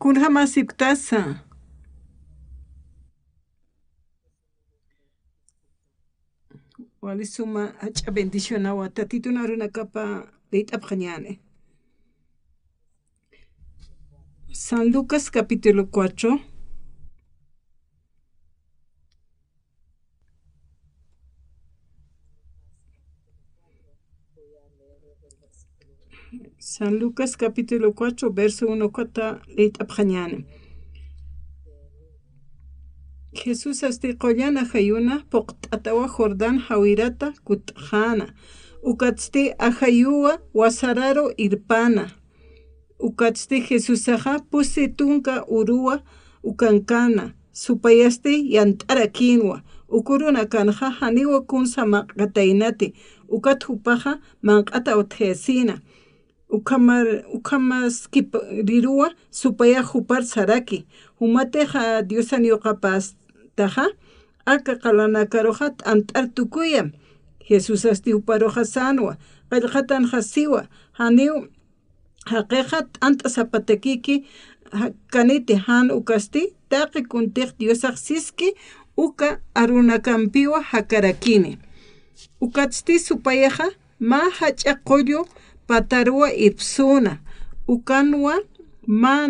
Kunha masiptasa. Walisuma hacha bendición awa tatito naruna capa leit abjañane. San Lucas capítulo 4. San Lucas capítulo 4 verso 1 kota leit abjañane. Jesús asti qollana hayuna poqt'atawa Jordán hawirata kutjana. Ukatsti ahayuwa wasararo irpana. Ukatsti Jesusaja pusi tunka uruwa ukankana. Supayasti yantara kinwa. Ukuruna kanja haniwa kunsa maqatainati. Ukat hupaja manqata otjesina. Ukamas riruwa supaya hupar saraki. Humateja diosan yoqapas taja aka qalanakaroja antartukuyam. Jesús asti uparoja sanwa. Qallqatan hasiwa. Haniw haqiqa anta zapatekiki kaniti han ukasti taqi kuntij diosaq siski uka arunakampiwa hakarakini. Ukatsti supayaja ma hacha qollo patarwa ipsuna. Ukanwa ma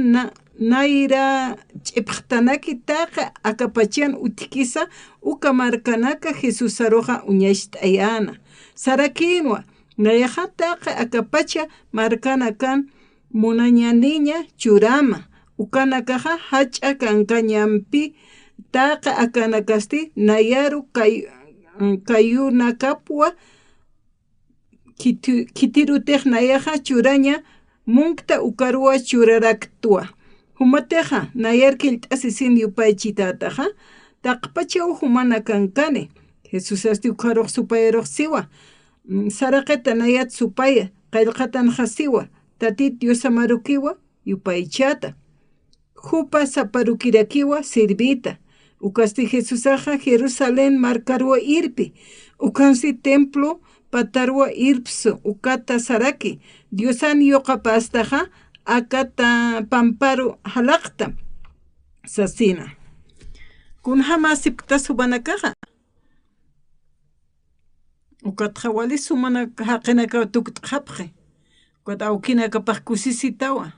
naira chipqtanaki taqa akapachian utikisa uka markanaka Jesús aroja uñashtayana. Sarakinwa nayaja taqa akapacha markana kan munaña niña churama. Ukanakaja hacha kankanyampi taqa akanakasti nayaru kayuna kapwa kitirutej nayaja churaña munkta ukarua churaraktua. Humateja nayar kilt'asisin yupaychitataja taqpachaw humana kankani. Jesús asti ukaroj supayaroj siwa. Saraketa nayat supaya qallqatan hasiwa tatit diosamarukiwa yupaychata. Hupa saparukirakiwa sirvita. Ukasti Jesusaja Jerusalén markarwa irpi. Ukansi templo patarwa irpsu ukata saraki. Diosan yoqapastaja akata pamparu halaqta. Sasina. Kunha masipta subanakaja. Ukatja wali sumana haqinaka tuktqapje. Ukat awkinaka paqkusisitawa.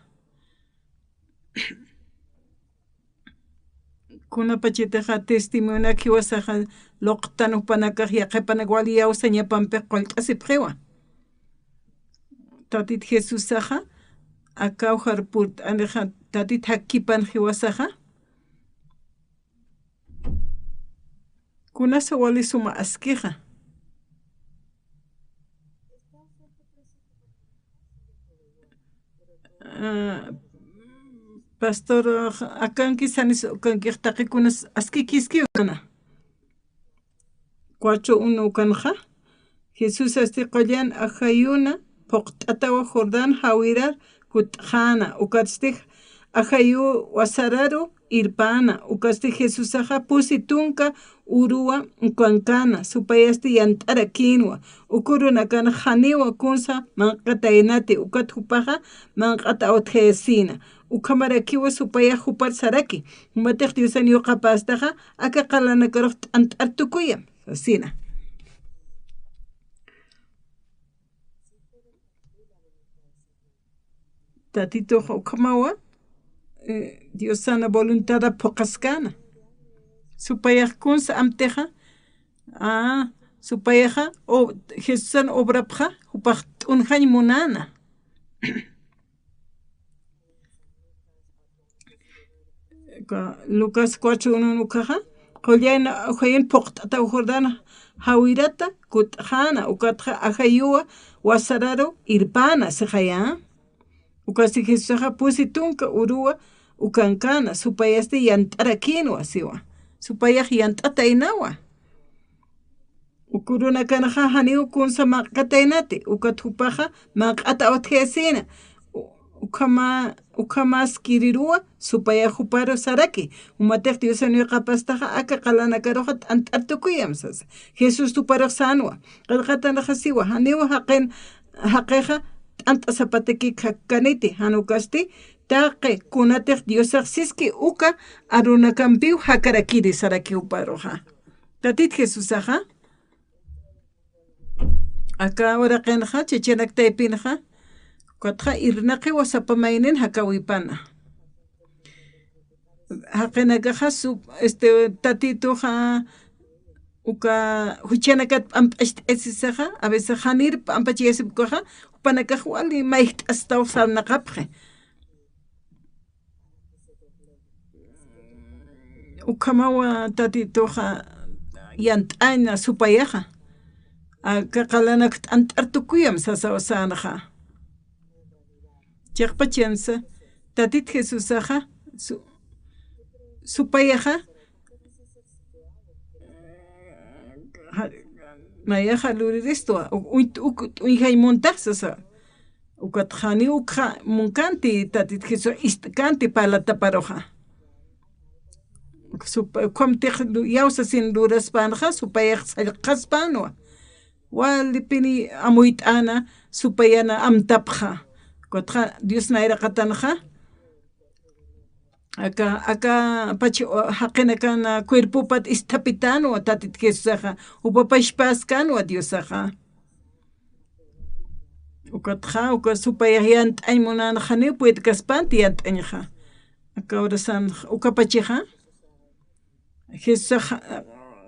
Kuna pachitaja testimonio kiwasaja loqtanu panakaj yaqepanak wali yawsa ñapampiq qolt'asipjewa. Tatit Jesusaja akawjar purt aneja tatit hakipan jiwasaja. Kunasa wali suma askija. Pastor akanki sanis kanki taqikunas askikiski una. 4:1 kanja. Jesús asti qollan ahayuna poqt'atawa Jordán hawirar kutjana. Ukatstij ahayu wasararu irpana. Ukatstij Jesusaja pusi tunka urua ukankana. Supayasti yantara kinwa. Ukuruna kana haniwa kunsa manqatainati. Ukat hupaja manqata otjesina. Ukamarakiwa supaya hupar saraki. Humatej diosan yoqapastaja aka qalanakaroq antartukuyam. Sasina. Tatito ukamawa diosana voluntada pokaskana. Supaya kunsa amteja supayaja o Jesusan obrapja hupaj t'unjañ munana. Lucas 4:1 ukaja qollana uhayin poqt'ata Jordana hawirata kutjana ukatja ahayuwa wasararo irpana sejaya. Ukasi Jesusaja pusi tunka uruwa ukankana supayasti yantara kinwa siwa. Supayaj yant'ata inawa. Ukuruna kanaja haniw kunsa maqatainati ukat hupaja maq'ata otjesina. Ukamas kiriruwa supaya huparo saraki. Umatej diosan yoqapastaja aka qalanakaroja antartukuyam sasa. Jesús tuparoj sanwa. Qallqatan hasiwa haniwa haqeja anta zapateki kaniti hanukasti taqe kunatej diosaqsiski uka arunakampiw hakarakiri sarakiuparoja. Tatit Jesús aja. Acá ahora kenja chechenak taipinja. Kotja irnaqi wasapamainin hakawipana. Hakenakaja su tatituja uka huchanakat ampasisaja a veces hanir ampachiyasipkoja upanakaj wali maiht hasta usanaqapje. Ukamawa tatituja yant'aña supayaja. Akaqalanak t'antartukuyam sasawasanaja. Chaqpachansa tatit Jesusaja supayaja mayaja luriristua uihai montasasa ukatjani ukja munkanti tatit Jesús istkanti palataparoja. Komtej yawsa sin luraspanja supayaj salqaspanwa walipini amuit'ana supayana amtapja kotja Dios naira qatanja acá pachi haqinakana cuerpopat istapitano tatit Jesusaja upapashpaskanwa Diosaja ukatja uka supayaj yant'ay munanajani puede kaspanti yant'añja acá orasan ukapachija Jesús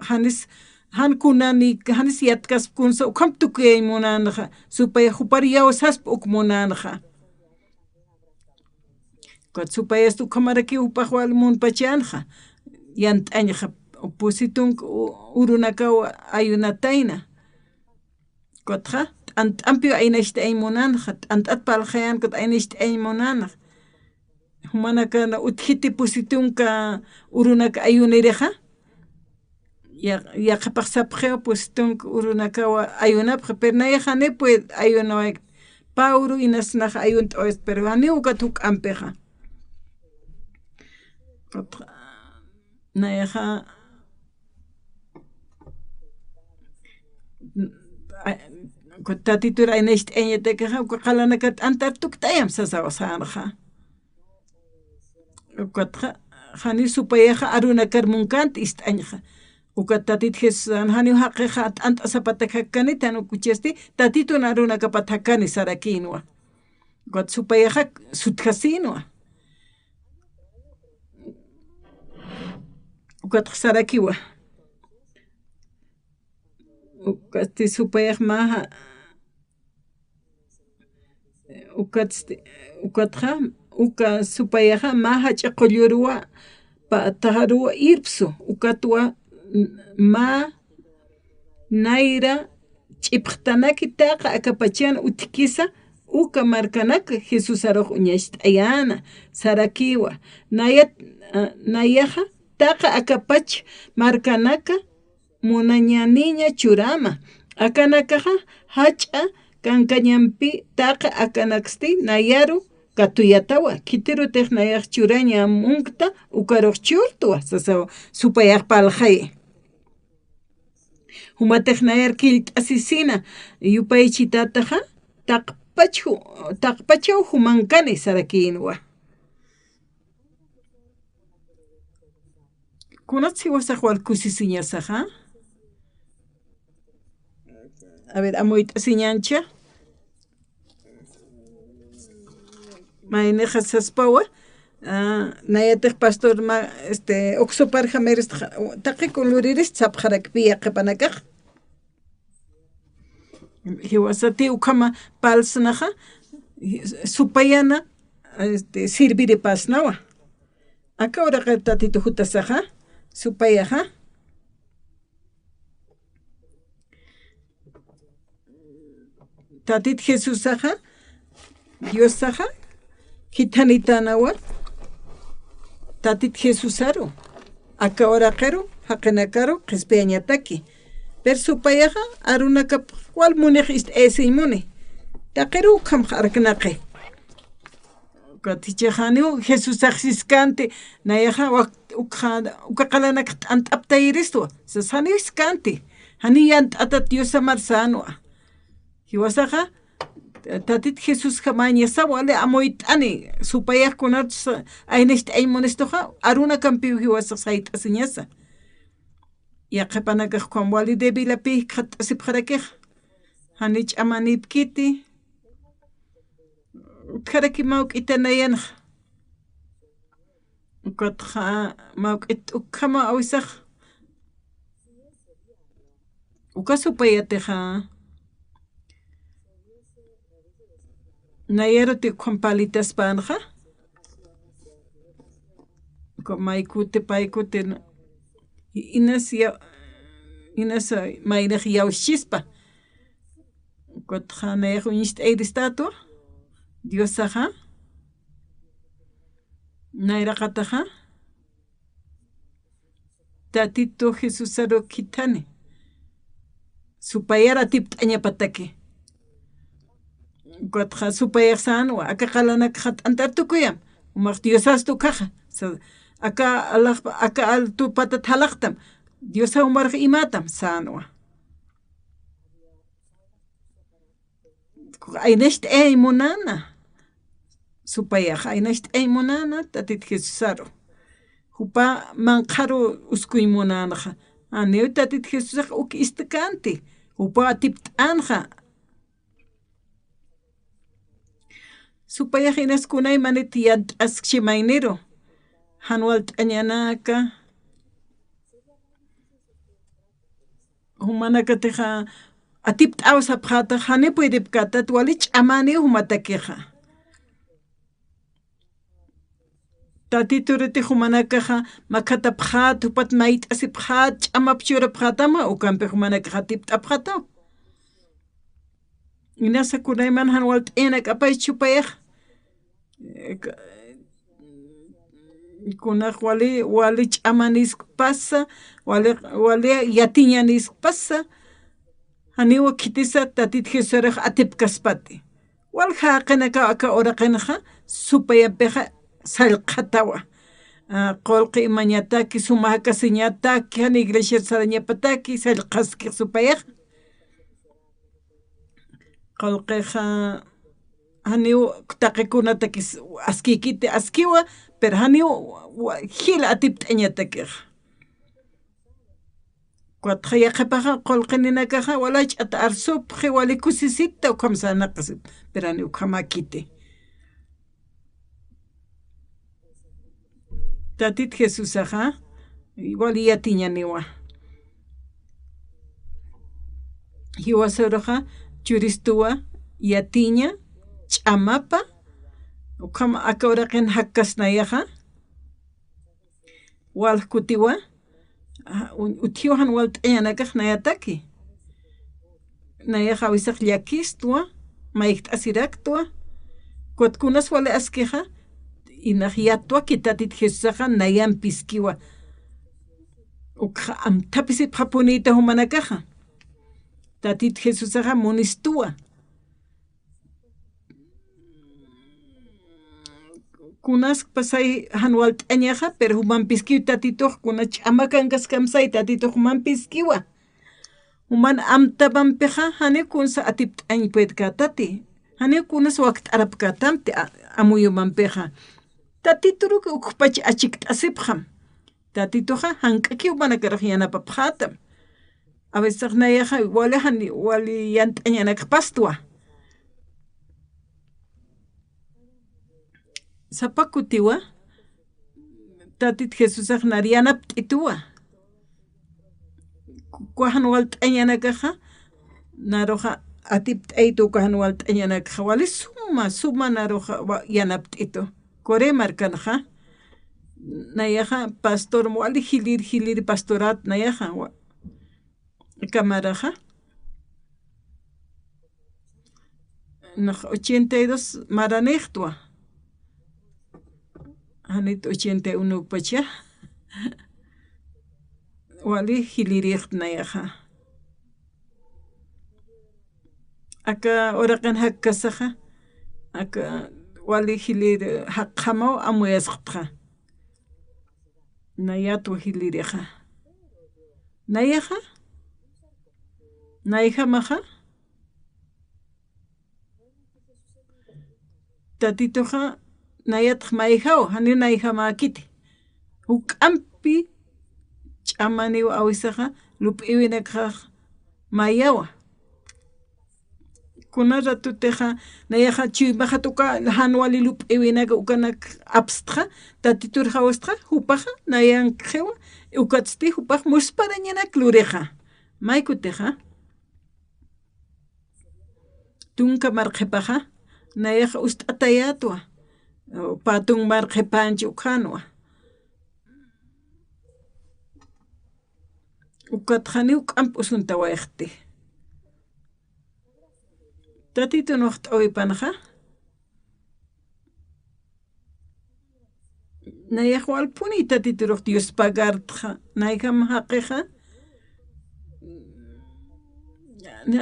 hanis hankunani hanis yatkas kunsa ukam tukay munanaja supaya hupariyaw sasp ukmunanaja kot supaya stu kamaraki upahwal mun pachanja yant'añja pusitun urunakaw ayunataina kotja t'anpio aynashtay munanaja t'antat paljayan kot aynashtay munanaja humanakana uthiti pusitunka urunaka ayunireja ya kapaqsapje pusitunka urunakawa ayunapje pero nayajane pues ayunawa pauru inasnaj ayunt oes pero ani ukatuk ampeja nayaja kotatitura aynashtay eñetekaja ukakalanakat antartuktayam sasawasanaja ukatja hani supayaja arunakar munkanti ist'añja ukatatit Jesús hani haqeja anta zapatakakani tanu kuchesti tatitun arunakapatakani sarakinwa ukat supayaja sutkasinwa ukat sarakiwa ukati supayaj maja ukatja uka supayaja maja ch'aqulluruwa patajaruwa irpsu ukatwa ma naira ch'ipqtanaki taqa akapachan utkisa uka markanaka Jesús aruq uñasht'ayana sarakiwa nayaja taqa akapach markanaka munañaniña churama akanakaja hach'a kankañampi taqa akanaksti nayaru katuyatawa kitiru tehnayaq churaña munkta ukaruq churtuwa sasa supayaq paljay huma tehnayar kilt'asisina yupaychitataja taqpachaw humankani sarakinwa kunatsi wasaq walkusisiñasaja a ver amoyt'asiñancha Maineja saspawa nayatek pastor oxopar jameres taqi coluriris tzapjarakpia qepanakaj hiwasati ukama palsnaja supayana sirviri pasnawa acá ahora tatito jutasaja supayaja tatit Jesusaja Diosaja Kitanitanawa tatit Jesusaro akawaraqero haqinakaro qispeñataki per supayaja arunaka wal munej isimune taqero kam harknaqe katichejaniu Jesusaxiskanti nayaja ukaqalanak ant'aptayiristo sasani iskanti hani yant'ata Diosa marsanwa hiwasaja tatit Jesús jamañasa wale amoitani supayaq kunarchus aynishta aymonestoja aruna kampiw hiwasa sayt asiñasa ya qepanakaq Juan wali de Vilapi qhat'asipqarakej hanich amanipkiti karaki mawk'itanayanaj ukatqa mawk'it ukkama awisaq uka supayateja Nayero te Juan Palitas panja. Maikute paikute Inas mainach yaushispa. Kotja nejo nicht estatua. Dios saja. Naira kataja. Tatito Jesús aro kitane. Supayara tip patake. Kotja supayarsan wa aka qalanak khat antartukuyam umaq diosas tu kaja aka al tu patat halaqtam diosa umarq imatam sanwa aynecht munana supayaq aynecht munana tatit Jesusaro hupa manqaru uskuy munanaqa aneu tatit Jesus uk istakanti hupa tipt anja Supayaq inas kunay manit yant askchimaynero hanwal t'añanaka humanaka teja atip t'awas apqata hane puede pkatat walich amani humatakeja tatiturete humanaka makata pqat hupat mait asipqat ch'amapchura pqatama ukampe humanaka tip t'apqata inasa kunayman hanwal t'enak apay chupayaq kunaq wali ch'amanisq pasa wali yatiñanisq pasa haniwa kitisa tatit Jesusaraq atipkaspati wal haqinaka aka oraqinaqa supayapiqa sallqatawa qolqi imañataki sumaqqa siñataki hani iglesia sarañapataki sallqaski supayaq qolqiqa haniw taqikunataki askikiti askiwa pero haniw hila atip t'añatakej Cuatqa yaqapaqa qolqininakaqa walach ata arsupqi wali kusisita ukamsanaqasip pero haniw ukamakiti tatit Jesusaqa wali yatiñaniwa hiwasuraqa churistuwa yatiña ch'amapa ukama akawraqin hakkasnayaqa wal kutiwa utiwan wal t'añanakaq nayataki nayaqa wisaq llakistua mayqta asiraktua kuatkunas wali askiqa inaq yatua kitatit Jesusaqa nayan piskiwa ukqa amtapis iphapunita humanakaqa tatit Jesusaqa munistua kunas pasay hanwal t'añaqa pero human piskiw tatituq kuna ch'amakankas kamsay tatituq human piskiwa human amtapanpiqa hani kunsa atip t'añpuyta hani kunas wakt'arapkatamti amuyumanpiqa tatituruq ukpacha achikt'asipqam tatituqa hank'akiw mana karaq yanapapqatam a veces nayaqa wali yant'añanakaq pastuwa sapakutiwa tatit Jesusaq nariyanap t'ituwa kuhan wal t'añanakaqa naruqa atip t'aytu kuhan wal t'añanakaqa wali suma naruqa yanap t'ito Coré markanaqa nayaqa pastor wali hilir pastorat nayaqa camaraqa naq 82 maranejtua Hanit 81 pacha wali hiliriq nayaqa aka oraqan hakkasaqa aka wali hilir haqqamaw amuyasqtqa nayatwa hiliriqa nayaqa nayjamaqa tatitoja nayat maijao hani naija makiti hukampi chamani awisaja lupiwinekja mayawa kuna ratuteja nayaja chimaja tuka hanwali lupiwineka ukanak abstra tatitur hawastra hupaja nayan jewa ukatsti hupaj musparañana klureja maikuteja tunka marqepaja nayaja ustatayatwa patun marqepanchi ukhanwa ukatjani uk'amp usuntawayajti tatito noqt'oypanaja nayaj walpuni tatito roq Dios pagartja naykam haqeja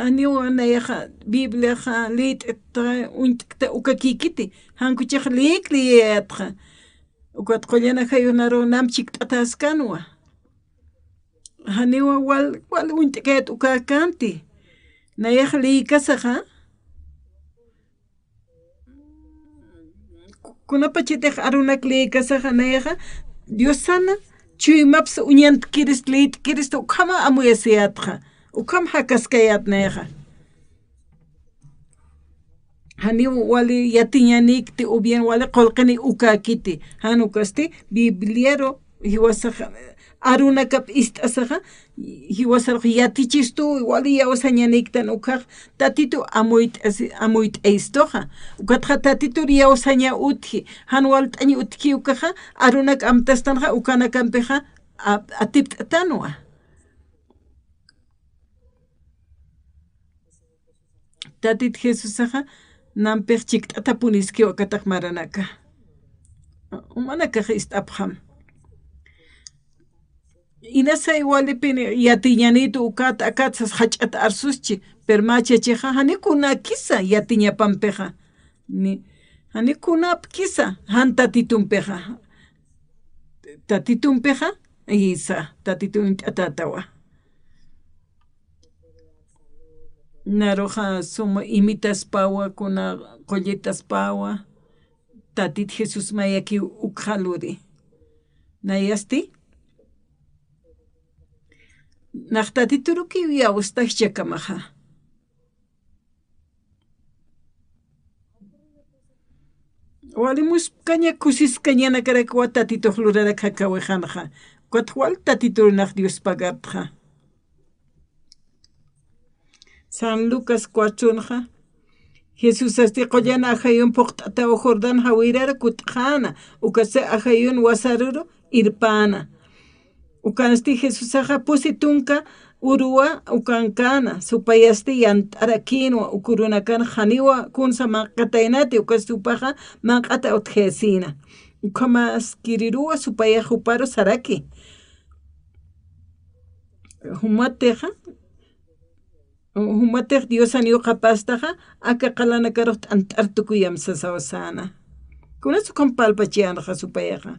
aniwa nayaja Bibliaja lit'ta unt'ta ukakikiti hankuchej likliyatja ukat qollana jayunaro namchik t'ataskanwa haniwa wal unt'ket ukakanti nayaj liykasaja kunapachitej arunak liykasaja nayaja Dios sana chuymaps uñant kiris lit kiris ukama amuyasiyatja ukam hakaskayat nayaja hani wali yatiñanikti o bien wali qolqani ukakiti hanukasti bibliero hiwasaja arunakap ist'asaja hiwasarq yatichistu wali yawsañaniktan ukaj tatito amuyt eistoja ukatja tatito yawsaña utji hanwal t'añi utki ukaja arunak amtastanja ukanakampeja atipt'atanwa tatit Jesusaja nampej chikt'ata puniskiwa kataq maranaka umanakaj ist'apjam inasay walipini yatiñanitu ukata akatsas hach'ata arsuschi permachacheja hanikuna kisa yatiñapampeja ni hanikunap kisa han tatitumpeja isa tatitun t'atatawa naroja suma imitas pawa kuna qolletas pawa tatit Jesús mayaki ukjaluri nayasti naqtatituruki yawstajchakamaja walimus kaña kusiskañana karakwa tatito hlurarak hakawejanaja kwatwal tatiturunaj Dios pagartja San Lucas 4 Jesús asti qollana ajayun poqt'ata Jordán hawirara kutqana ukase ajayun wasaruru irpana ukanasti Jesús aja pusitunka urua ukankana supayasti yant'ara kinwa ukurunakana haniwa kunsa manqataynati ukasti upaja manqata utjesina ukamas kirirua supaya huparo saraki humatej Dios aniuqa pastaja aka qalana karuq t'ant'artukuyam sasawasana kunasu kompalpachianaja supayaja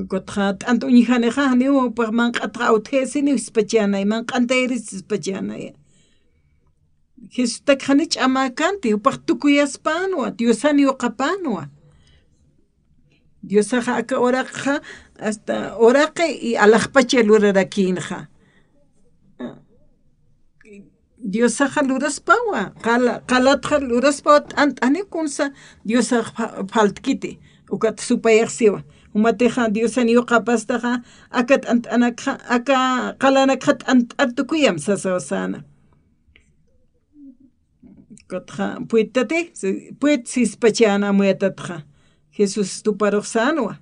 kotja t'antu uñijaneja haniwa upaj manq'atqa utjesini wispachanay manq'antayris wispachanaya Jesustak hani ch'amakanti upaj tukuyaspanwa Dios aniuqapanwa Diosaja aka oraqja hasta oraqi y alaqpacha lurarakinja Diosaja luraspawa qalatja luraspawa t'ant'ani kunsa Diosaja faltkiti ukat supayaqsiwa umateja Dios aniuqapastaja aka t'ant'anakja aka qalanakja t'ant'artukuyam sasawasana kotja puitati puit sispachana muyatatja Jesús tuparuq sanwa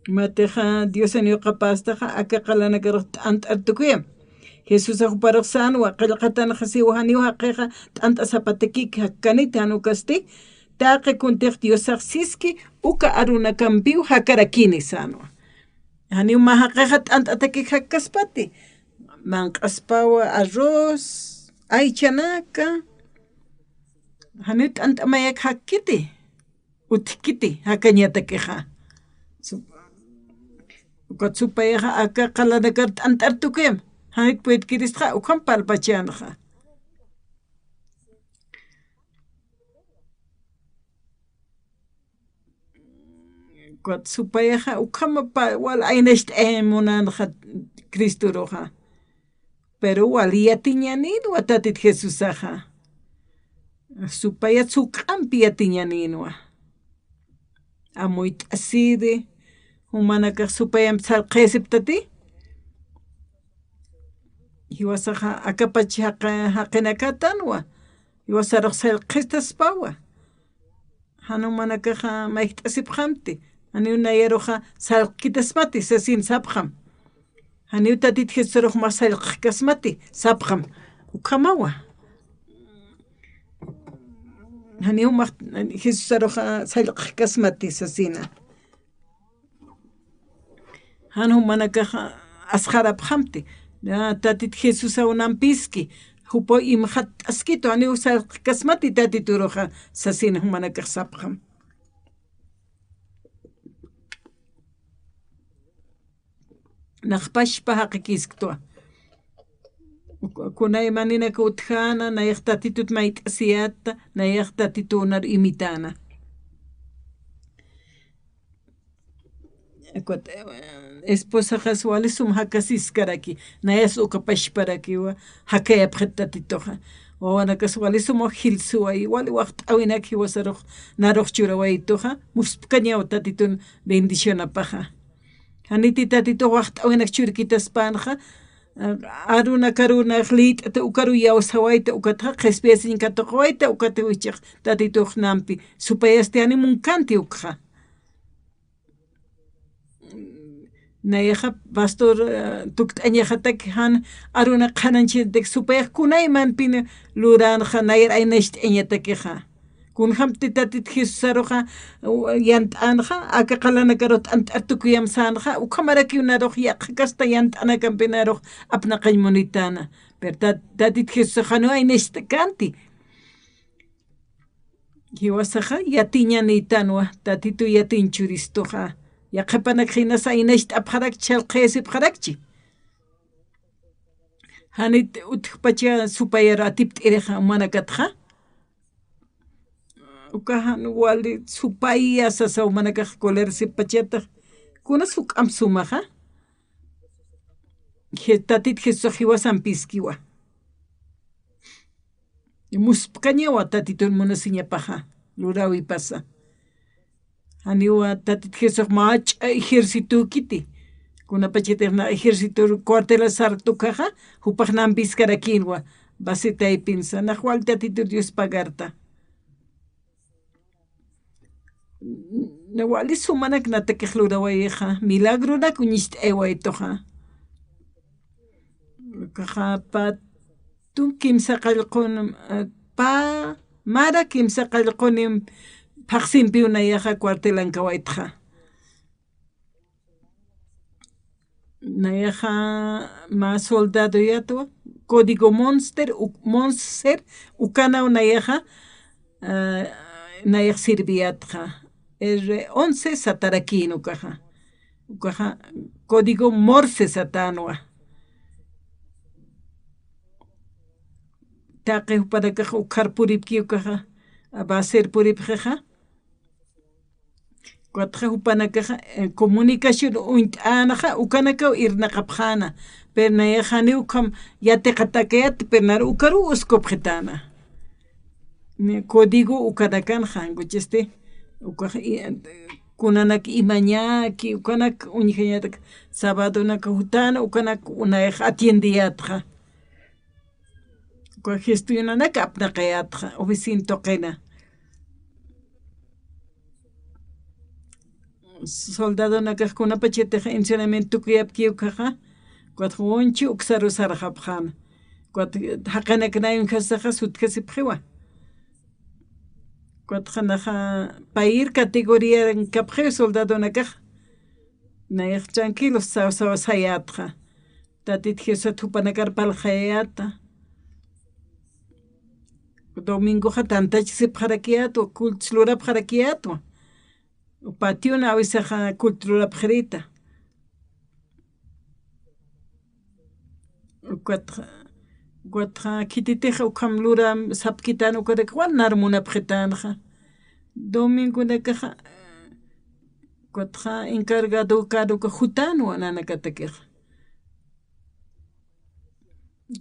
mateja Dios aniuqapastaja aka qalanakaruq t'ant'artukuyam Jesús ajuparuq sanwa qillqatanaja siwahaniwa haqeja t'anta zapatekiki hakkanita hanukasti taqe kuntej Diosaj siski uka arunakampiw hakarakini sanwa haniw mahaqeja t'ant'ataki hakkaspati manq'aspawa arroz aychanaka haniw t'ant'amayak hakkiti utkiti hakañatakeja Ukatsupayqa aka qalanakart antartukem. Hanit puet kirisqa ukam palpachanqa. Ukatsupayqa ukama wal aynecht monanja Cristo roja. Pero wal yatiñaninwa tatit Jesusaqa. Supaya tsukampi yatiñaninwa. Amuit aside. Humanakaq supayam salqesiptati. Hiwasaqa akapachi haqinakatanwa. Hiwasaraq salqestaspawa. Hanumanakaqa mayktasipqamti. Haniw nayaruqa salqitasmati sasin sapqam. Haniw tatit Jesusaruq mas salqkasmati sapqam. Ukamawa. Haniw Jesusaruq salqkasmati sasina. Hanumanakaqa asqarapqamti. Tatit Jesusa unampiski. Hupo imhat askito haniw salqkasmati tatituruqa sasina humanakaq sapqam. Naqpashpa haqikisktua. Kunay manina utjana nayaq tatitut mayt'asiyata nayaq tatitunar imitana. Esposaqa sualisum hakasiskaraki nayas ukapashparakiwa hakayapqat tatituqa. Wawanaka sualisum hilsuway wali waqt'awinaki wasaruq naruq churawaytuqa muspkañaw tatitun bendicionapaqa. Haniti tatito waqt'awinak churkitaspanqa aruna karuna aqliyta ukaru yawsawayta ukataqa qespiasinkata qawayta ukata wichaq tatituq nampi supayasti animunkanti ukqa. Nayaqa pastor tukt'añaqataki han aruna qhananchintaq supayaq kunaymanpina luranqa nayar aynash t'añatakiqa. Kunhamti tatit Jesusaruqa yant'anqa aka qalanakaruq t'antartukuyamsanqa ukamaraki unaruq yaqa kasta yant'anakanpinaruq apnaqañmunitana. Pero tatit Jesusaqa no aynashta kanti. Hiwasaqa yatiñanitanwa tatitu yatinchuristuqa. Yaqapanak hinasa aynashta apqarak chalqesipqarakchi. Hanit utkpacha supayara atipt'iriqa manakatqa. Ukahan wali supaya sasa umanakaq kolersi pachataq kuna suk'am sumaqa tatit Jesús hiwasan piskiwa muspqañawa tatitun munasiñapaqa lurawi pasa haniwa tatit Jesús mach ejército kiti kuna pachataqna ejército cuartel sartukaqa hupaqnan piskarakinwa basitay pinsa naqwal tatitu Dios pagarta. Nawali sumanak natakijlurawayqa milagro na kuñist ewaytoqa. Kaqa patun kimsa qallqun mara kimsa qallqunim paqsinpi unayaqa cuartelan kawaytqa. Nayaqa ma soldado yatwa código Monster ukana unayaqa nayaq sirviatqa. R11 satarakino kaja. Ukaja código Morse satanwa. Taqe para kaja ukar puripki ukaja va a ser puripjeja. Cuatro upana kaja comunicación uintanaja ukanaka irnaqapjana. Pero nayajani ukam yateqatakeat pernar ukaru uskopjetana. Código ukanakan jangucheste. Kunanak imañaki ukanak uñijañatak sábado naka hutana ukanak unayaq atiendiyatqa gestionanaka apnaqayatqa oficina toqena soldado nakaqkuna pachetaq entrenamiento kuyapkiukaqa cuatro onchi uksaru sarqapqana cuatro haqanaknayun kasaqa sutkasipqiwa Cuatro pair categoría en capje soldado nakaj. Nayaq tranquilo sawa sayatqa. Tatit Jesús tupanakar palhayata. Domingo hatantach sipjarakiato, kultslura pjarakiato. Patio na awisaja kultura pjerita. Guatra kititeja ukamlura sapkitano ukarek narmuna pjetanja. Domingo de caja guatra encargado caro que jutano ananakatekeja.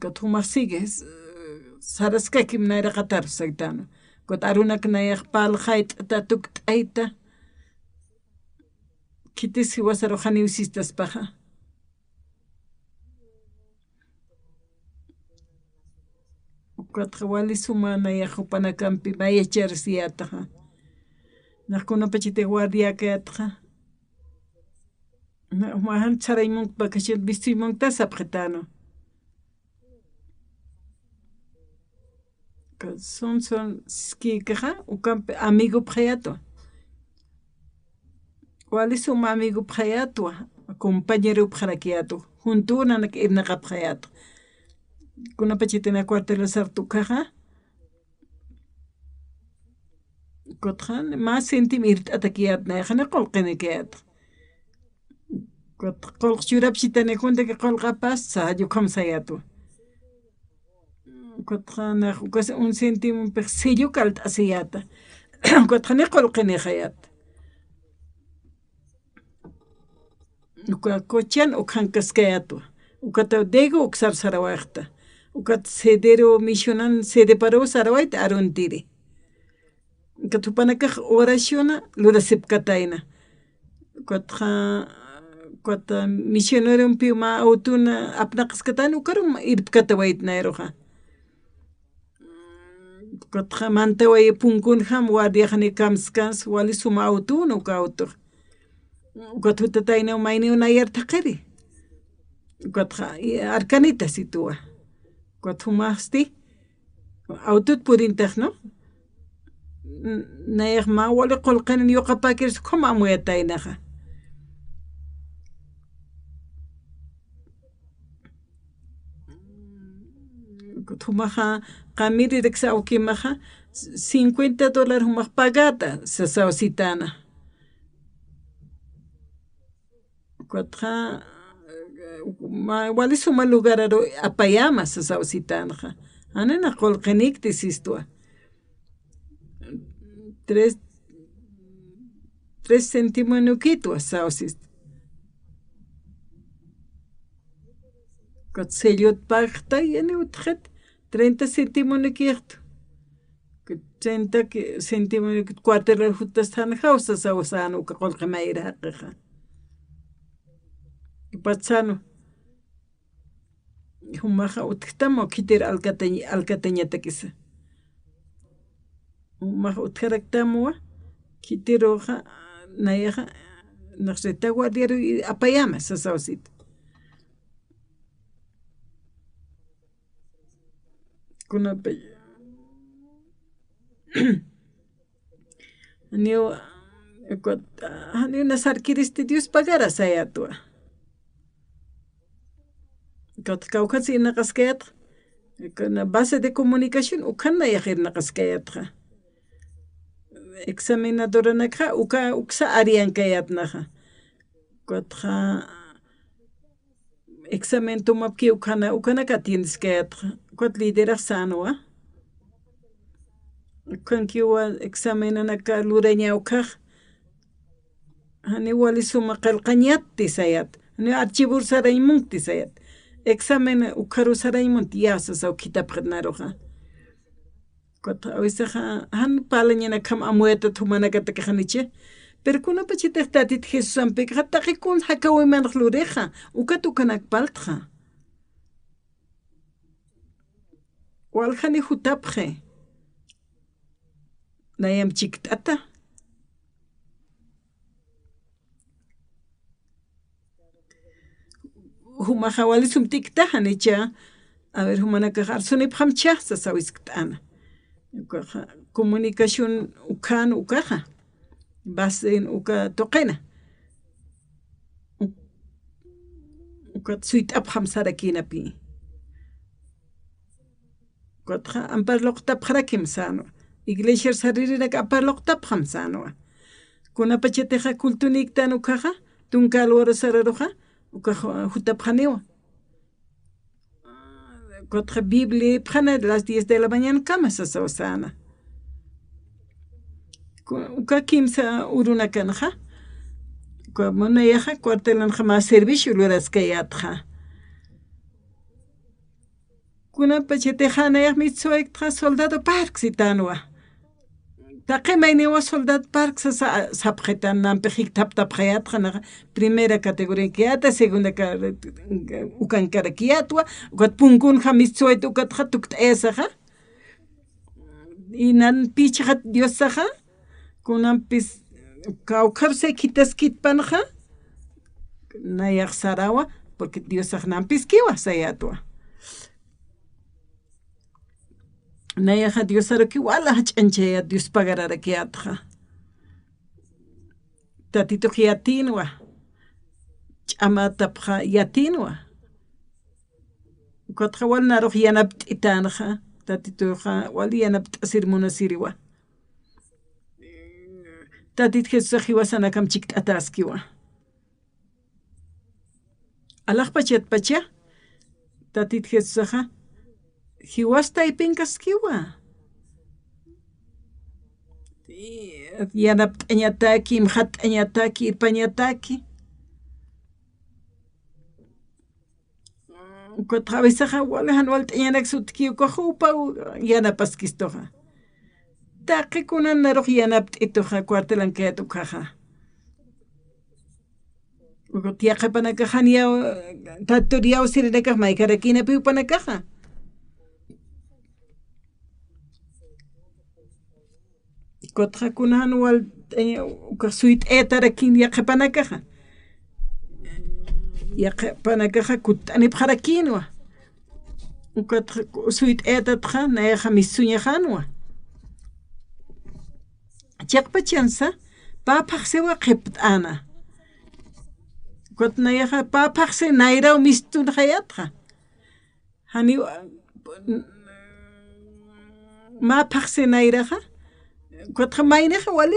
Guatuma sigues saraskakim naira qatar saitano. Guatarunak nayaq pal hait tatuk aita. Kitisi wasaro haniusistas paja. Guatra wali suma nayaq upanakampi vaya chersiataja. Nakuna pachite guardia keatja. Mahan charaymunk bakashit bistimunk tasapjetano. Son skikaja ukampe amigo prayato. Wali suma amigo prayato, compañero prayato. Juntuna nak irnaqa prayato. Kuna pachitena cuartelo sartukaja. Kotran más sentimirt atakiat na khana qolqene keat. Kot qolqchurap chitane kunde ke qolqapas sa yo khamsayato. Kotran ukas un sentim persillo kalt asiyata. Kotran qolqene khayat. Uka kochan ukhankas kayato. Ukata dego uksar sarawaqta. Ukat sedero missionan sede paro sarawait aruntiri. Katupanakaj oraciona lurasip kataina. Kota misionero piuma autuna apnaqas katana ukarum irp katawait nairoja. Kota mantaway punkun ham wadiakhani kamskans wali suma autuna ukautur. Kotutataina umayni unayar taqiri. Kota arkanita situa. Kotumasti autut purintaj no. Nayak ma wali qolqan yoqapakirs como amuyataynaqa. Tumaja qamiri riksawkimaja $50 humaq pagata sasawsitana. Kuatqa wali suma lugararo apayama sasawsitanaqa. Anana qolqaniktis istua. 3 céntimos nuquito sausis. Kot seliot pagta yani utret 30 céntimos nuquito. 30 céntimos nuquito cuartel jutas tan hausa sausano ka qolqamaira haqiqa. Patsano. Humaja utkitamo kitir alcatañata kisa. Mah utkaraktamua kitiroja nayaja naqsita guardiero apayama sasawsit. Kunape Niu nasarkiristi Dios pagara sayatua. Kaukatsi naqaskayat na base de comunicación ukana yajir naqaskayatja. Examinadora nakha uksa arian kayatnaja. Kotja examen tumapki ukana katins kayatja. Kot lidera sanoa. Kankiwa examenanaka lureña ukaj. Hani wali suma qalqañat tisayat. Hani archibur saraymun tisayat. Examen ukaru saraymun tiyasas au kitapqnaroja. Kota oisaja han palañana kam amueta tumanakata kajaniche. Pero kuna pachita tatit Jesus ampik hatakikun hakawi mankhlureja. Ukatukanak paltja. Walhani hutapje. Nayam chiktata. Humaja wali sumtikta hanicha. A ver humanaka harsunip hamcha sasawiskana. Comunicación ukan ukaja. Base en uka toqena. Ukat suit abham sarakina pi. Kotja amparlokta prakim sano. Iglesia saririnak amparlokta abham sano. Kuna pacheteja kultunik tan ukaja. Tunkal wara sararoja. Ukaja hutapjaniwa. Kotra Biblia pjana las 10 de la mañana kama sasawasana. Uka kimsa uruna kanja. Como na yaja cuartelan jamás servicio luras kayatja. Kuna pachete jana yak mitsuektra soldado park sitanwa. Taqemayniwa soldado park sa sapjetan nampejik tap japjayatja primera categoría kiata, segunda ukan karakiatwa, ukat punkun jamitsuet ukat jatukt esaja. Inan pichjat diosaja, kunan pis kaukarse kitas kitpanja, nayak sarawa, porque diosaj nampis kiwa sayatwa. Nayaja Dios araki wala hachanchaya Dios pagarara kiatja. Tatito yatinwa. Chama tapja yatinwa. Kotja wal naroh yanapt itanja. Tatito wal yanapt asirmuna siriwa. Tatit Jesusajiwa sanakam chikt ataskiwa. Alaj pachet pacha. Tatit Jesusaja. Hiwasta ipinkas kiwa. Yanapt añataki, mhat añataki, irpañataki. Kotjavisaja walejan walt añanak sutkiu kojupa yanapaskistoja. Taki kunan naroh yanapt itoja cuartelan keatukaja. Tiaja panakaja niao tatoriao sirinekaj maikarakina piu panakaja. Kotra kunan wal suit etarakin yaqapanakaja. Yaqapanakaja kutani pjarakinwa. Kotra suit etatja nayaja misuñajanwa. Chaqpachansa papaqsewa qipt'ana. Kot nayaja papaqse nairaw mistun hayatja. Hani mapaqse nairaja. Kotra mayneja wali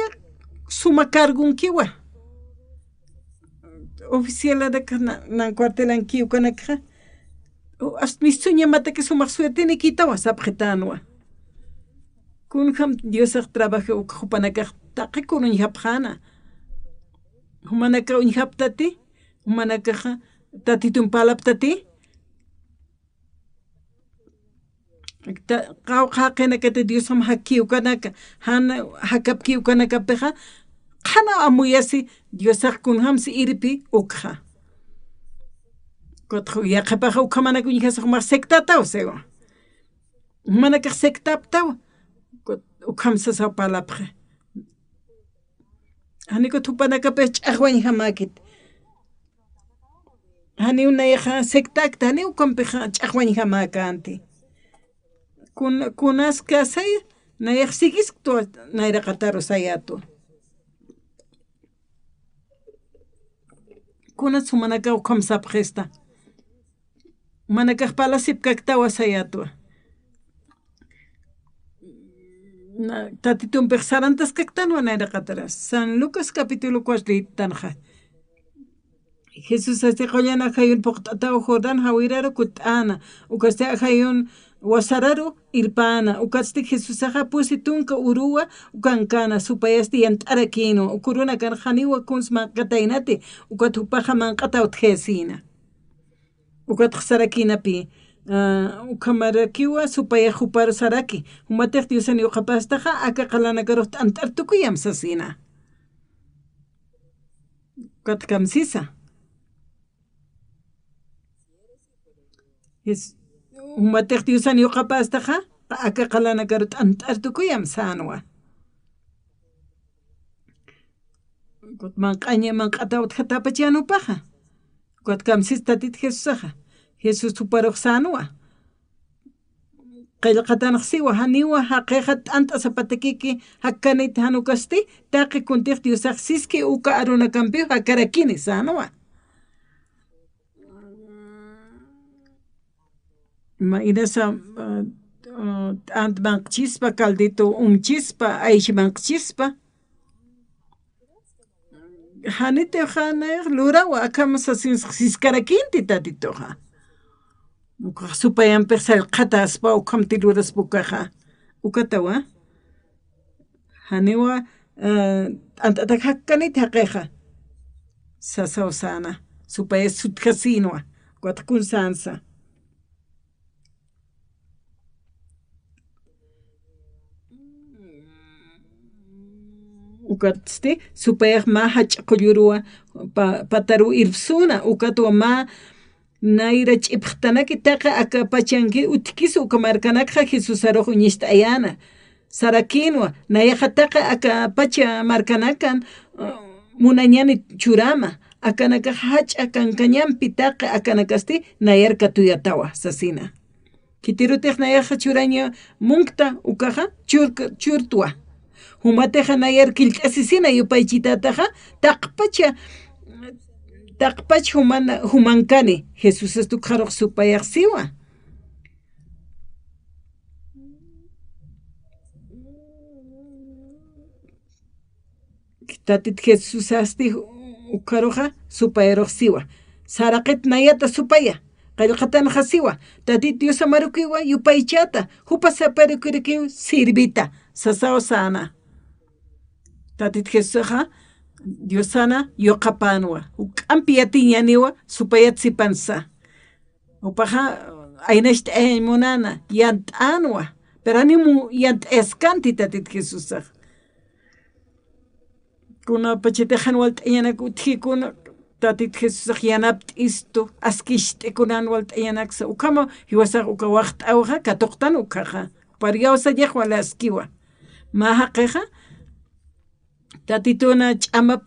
suma cargun kiwa. Oficial de nan cuartelan kiwa kanakja. Ast misuña mata que suma suerte ni quitawa sapjetanwa. Kun ham diosaj trabajo ukajupanakaj taqi kun unjapjana. Humanaka unjaptati. Humanakaja tatitun palaptati. Kau hakena kete Dios ham hakiu kanaka han hakapkiu kanaka peja kana amuyasi Dios kun ham si irpi ukha kotro ya kapaja ukamana kun yasa mar sekta taw sego mana ka sekta taw kot ukam sa palapre hani ko tupana ka pech ahwan hamakit hani una ya sekta tani ukam peja ahwan hamakanti kunas kasay nayaksigis to nairakataro sayato. Kunas sumanaka ukamsap gesta. Manaka palasip kaktawa sayato. Tatitum persarantas kaktanwa nairakatara. San Lucas capítulo 4 tanja. Jesús hace collana hayun poqtataw Jordán hawiraro kutana. Ukaste hayun wasararo irpana ukaste Jesús aja pusitunka urua ukankana supayasti yantarakino ukuruna kan haniwa kunsma katainate ukatupaja mankata utjesina ukat sarakina pi ukamarakiwa supaya jupar saraki umatek diosani ukapastaja aka qalana garot antartukuyam sasina ukat kamsisa Umatek diusan yo kapastaja aka qalana garut antartukuyam sanwa. Kot manqaña manqata utjatapachanu paja. Kot kamsistatit Jesusaja. Jesus tuparoq sanwa. Qillqatanaqsiwa haniwa haqeqat anta zapatakiki hakkanit hanukasti taqi kuntiq diusaq siski uka aruna kampiu hakarakini sanwa. Inesa ant banchispa caldito chispa aish banchispa hanite hane lura wa akam sa siskarakinti tatitoja Supayan persal katas pa ukam tiluras bukaha. Ukatawa. Haniwa antatakakani takeja. Sasausana. Supaya sutkasinwa. Guatkun sansa. Ukatste supaya ma hachqulurua pataru irsuna ukatwa ma naira ch'ipqtanaki taqa akapachanki utkisu ukamarkanakqa Jesus arojo ñist'ayana sarakinwa nayaqa taqa akapacha markanakan munañani churama akanaka hach'a kankañanpi taqa akanakasti nayarka tuyatawa sasina kitirutiq nayaqa churaña munkta ukaqa churtwa humateja nayar kilch'asisina yupaychitataqa taqpach humankani Jesus estu qaroq supayaq siwa tatit Jesus asti ukaroqa supayaroq siwa saraqit nayata supaya qallqatanaqa siwa tatit Dios amarukiwa yupaychata hupasaparukurikiw sirvita sasawa sana tatit Jesusqa Dios sana yoqapanwa uk'ampi yatiñaniwa supayatsipansa upaqa aynasht'ay munana yant'anwa pero animu yant'eskanti tatit Jesusqa kunapa chaytiqa walt'ayanak uthikuna tatit Jesusqa yanapt'istu askisht'ikunan walt'ayanaksa ukama hiwasaq uka waqt'awqa katuqtan ukaqa pariyawsallaq wala askiwa mahaqiqa tatituna ch'amap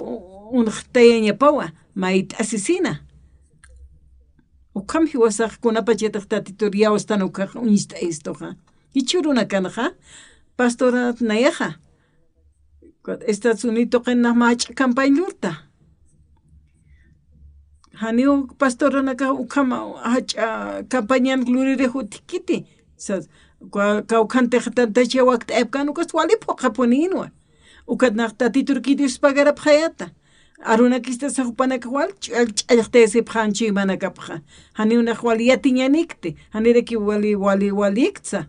unqtayañapawa mayt'asisina ukam hiwasaq kunapa chaytiq tatitur yawastan ukaqa uñist'ayistuqa ichuruna kanaqa pastorat nayaqa Estados Unidos qinaq mach'a campañlurta haniw pastoranaka ukama hach'a campañan luririq utikiti kawqantiq tantacha waqt'aypkanukas walipuq qapuninwa ukatnaq tatiturki Dios pagarap hayata arunakista sahupanaka wal ch'allqtaysi phanchi manakapqa haniwnaq wal yatiñanikti haniriki waliktsa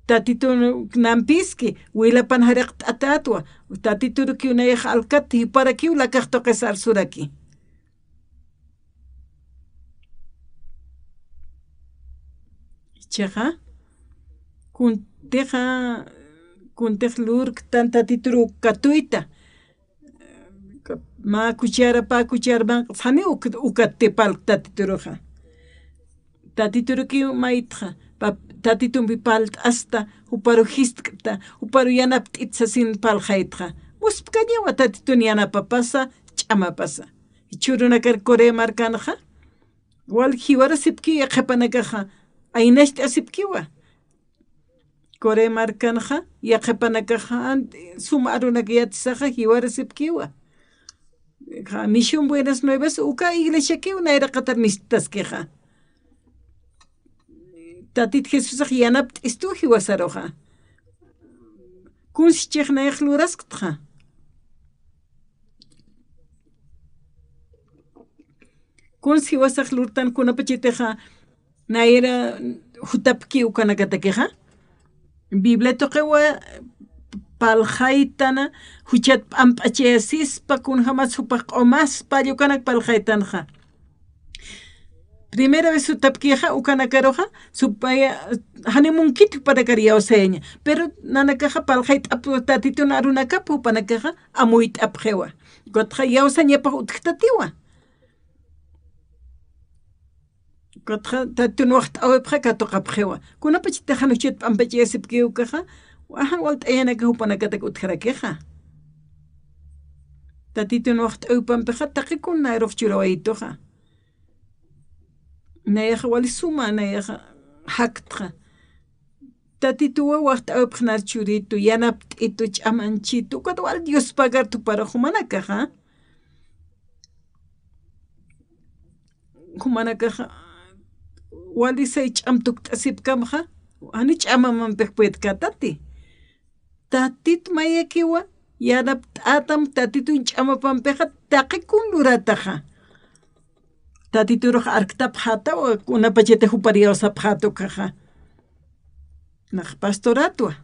tatitun nampiski wilapan hariq t'atatwa tatiturki unayaq alkati hiparaki lakaqto qesar suraki chaqa kuntiq lurk tantatituru katuyta ma kucharman hani ukatipal tatituruqa tatituruki maytqa tatitumpi palt'asta huparu hisk'ta huparu yanapt'itsasin palqaytqa muspkañawa tatitun yanapapasa ch'amapasa churunakar Corea markanaqa wal hiwara sipkiya qhipanakaqa aynashta sipkiwa Corea markanaqa yaqhipanakaqa suma arunaka yatisaqa hiwara sipkiwa Misión Buenas Nuevas uka iglesiakiw nayraqatar mistaskiqa tatit Jesusaq yanapt'istu hiwasaruqa kunsichiq nayaq luraskutqa kunsi hiwasaq lurtankunapa chaytiqa nayra hutapki ukanakatakiqa Biblia toqewa palhaytana huchat p'amp'achayasispa kunhamas hupaq q'umaspa llukanak palhaytanaqa primera vez hutapkiqa ukanakaruqa supaya hanimunkitu parakariyawsayaña pero nanakaqa palhay t'apu tatituna arunakapu hupanakaqa amuy t'apqewa kutqa yawsañapaq utqtatiwa kutqa tatituna waqt'awipqa katuqapqewa kunapa chaytiqa huchat p'ampachayasipkiwkaqa wahan walt'ayanaka hupanakataka utqharakiqa tatituna waqt'awipampiqa taqikun nayruq churawaytuqa nayaqa wali suma nayaqa haktqa tatituwa waqt'awipaq nar churitu yanapt'itu ch'amanchitu ukata wal Dios pagar tuparaq humanakaqa walisay ch'amtukt'asipkamqa ani ch'amamanpiq puetkatati tatit mayakiwa yanapt'atam tatitun ch'amapampiqa taqikun lurataqa tatituro arktap hata o una pachete huparia osaphato kaja nach pastoratua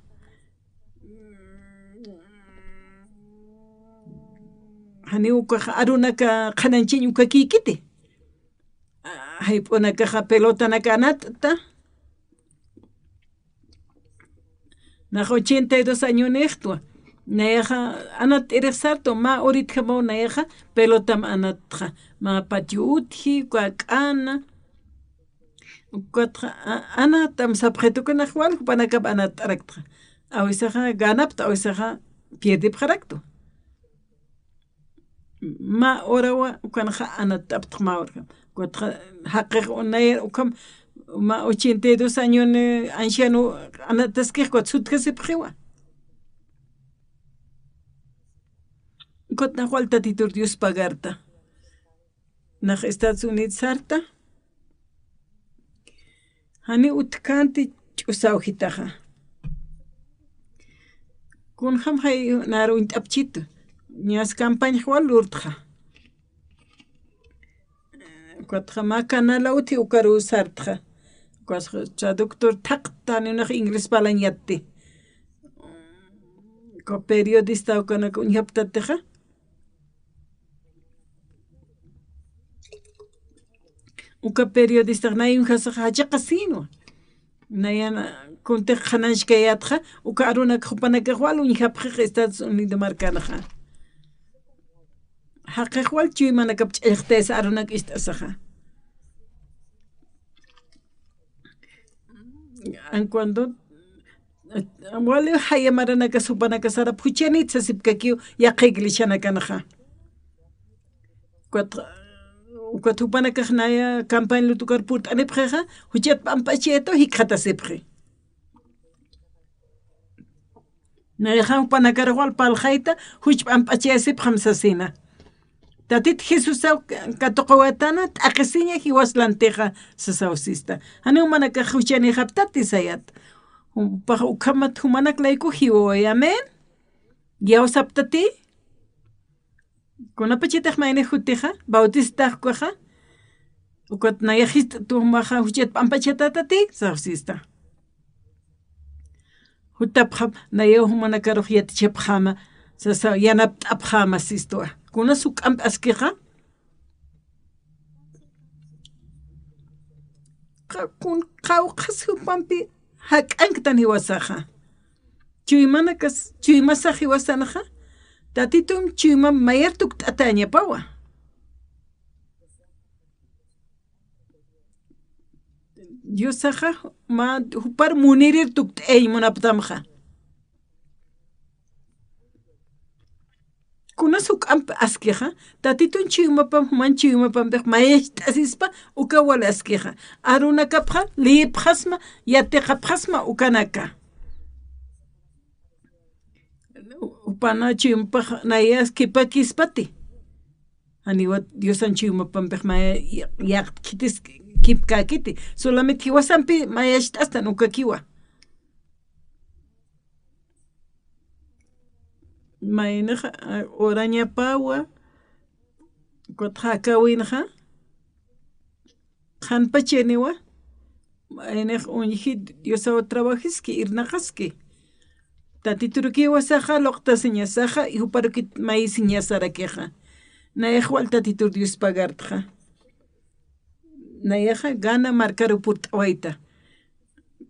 hani ukaja arunaka qhananchiñu kakikiti hayp'una kaja pelota nakanata nach 82 años nechtua Neja anat eresarto ma orit jamo neja pelotam anatja ma patiuthi kwakana kwatra anatam sabjeto kana jwal panakap anat araktra awisaja ganapta awisaja pierde parakto ma orawa ukanaja anat aptma orga kwatra haqq onay ukam ma 82 años anciano anataskir kwatsut se prewa Kotna falta titur Dios pagarta. Nach Estados Unidos sarta. Hani utkanti chusawhitaja. Kun ham hay naru intapchito. Nias campaña jwal urtja. Kotja makana lauti ukaru sartja. Kotja doctor takta ni nach ingles palanyatti. Ko periodista ukana kunyaptateja. Uka periodista nayin hasaja casino. Nayana kunte khanansh kayatja uka aruna khupana kwal unyapja Estados Unidos markanaja. Haqeqwal chiymana kapch'irtes aruna istasaja. An cuando wale hayamarana kasupana kasara puchenitsa sipkakiu yaqiglisana kanaja. Ukatupana kahnaya campaña lutukar purt anepjeja huchet pampacheto hikata sepje Nayaja panakarwal paljaita huch pampache sepjamsasina Tatit Jesus katoqawatana taqesiña hiwaslanteja sasausista Anu manaka huchani haptati sayat pa ukamat humanak laiku hiwoy amen Yausaptati Kuna pachitaj mayne juteja, bautista kuaja, ukot nayajist tu maja huchet pampachetatati, sausista. Hutapjam nayo humana karojiet chepjama, sasa yanap apjama sistoa. Kuna suk amp askeja. Kun kau kasu pampi hak anktan hiwasaja. Chuyimasa hiwasanaja. Tatitum chima mayartuk tatanya pawa. Yosaja ma hupar munirir tuk ei monaptamja. Kuna suk amp askeja, tatitun chima pam man chima pam bek maest asispa ukawal askeja. Aruna kapja lipjasma yate kapjasma ukanaka. Upana chimpa nayas kipakispati. Aniwat Diosan chima pampech maya yak kitis kipka kiti. Solamente hiwasampi mayash hasta nunca kiwa. Maynaja oraña pawa kotjaka winja. Han pacheniwa. Maynej unjid Diosa trabajiski irnajaski. Tatituruki wasaja lokta señasaja y uparukit mai señasara queja. Naejwal tatitur Dios pagartja. Naeja gana marcar put oita.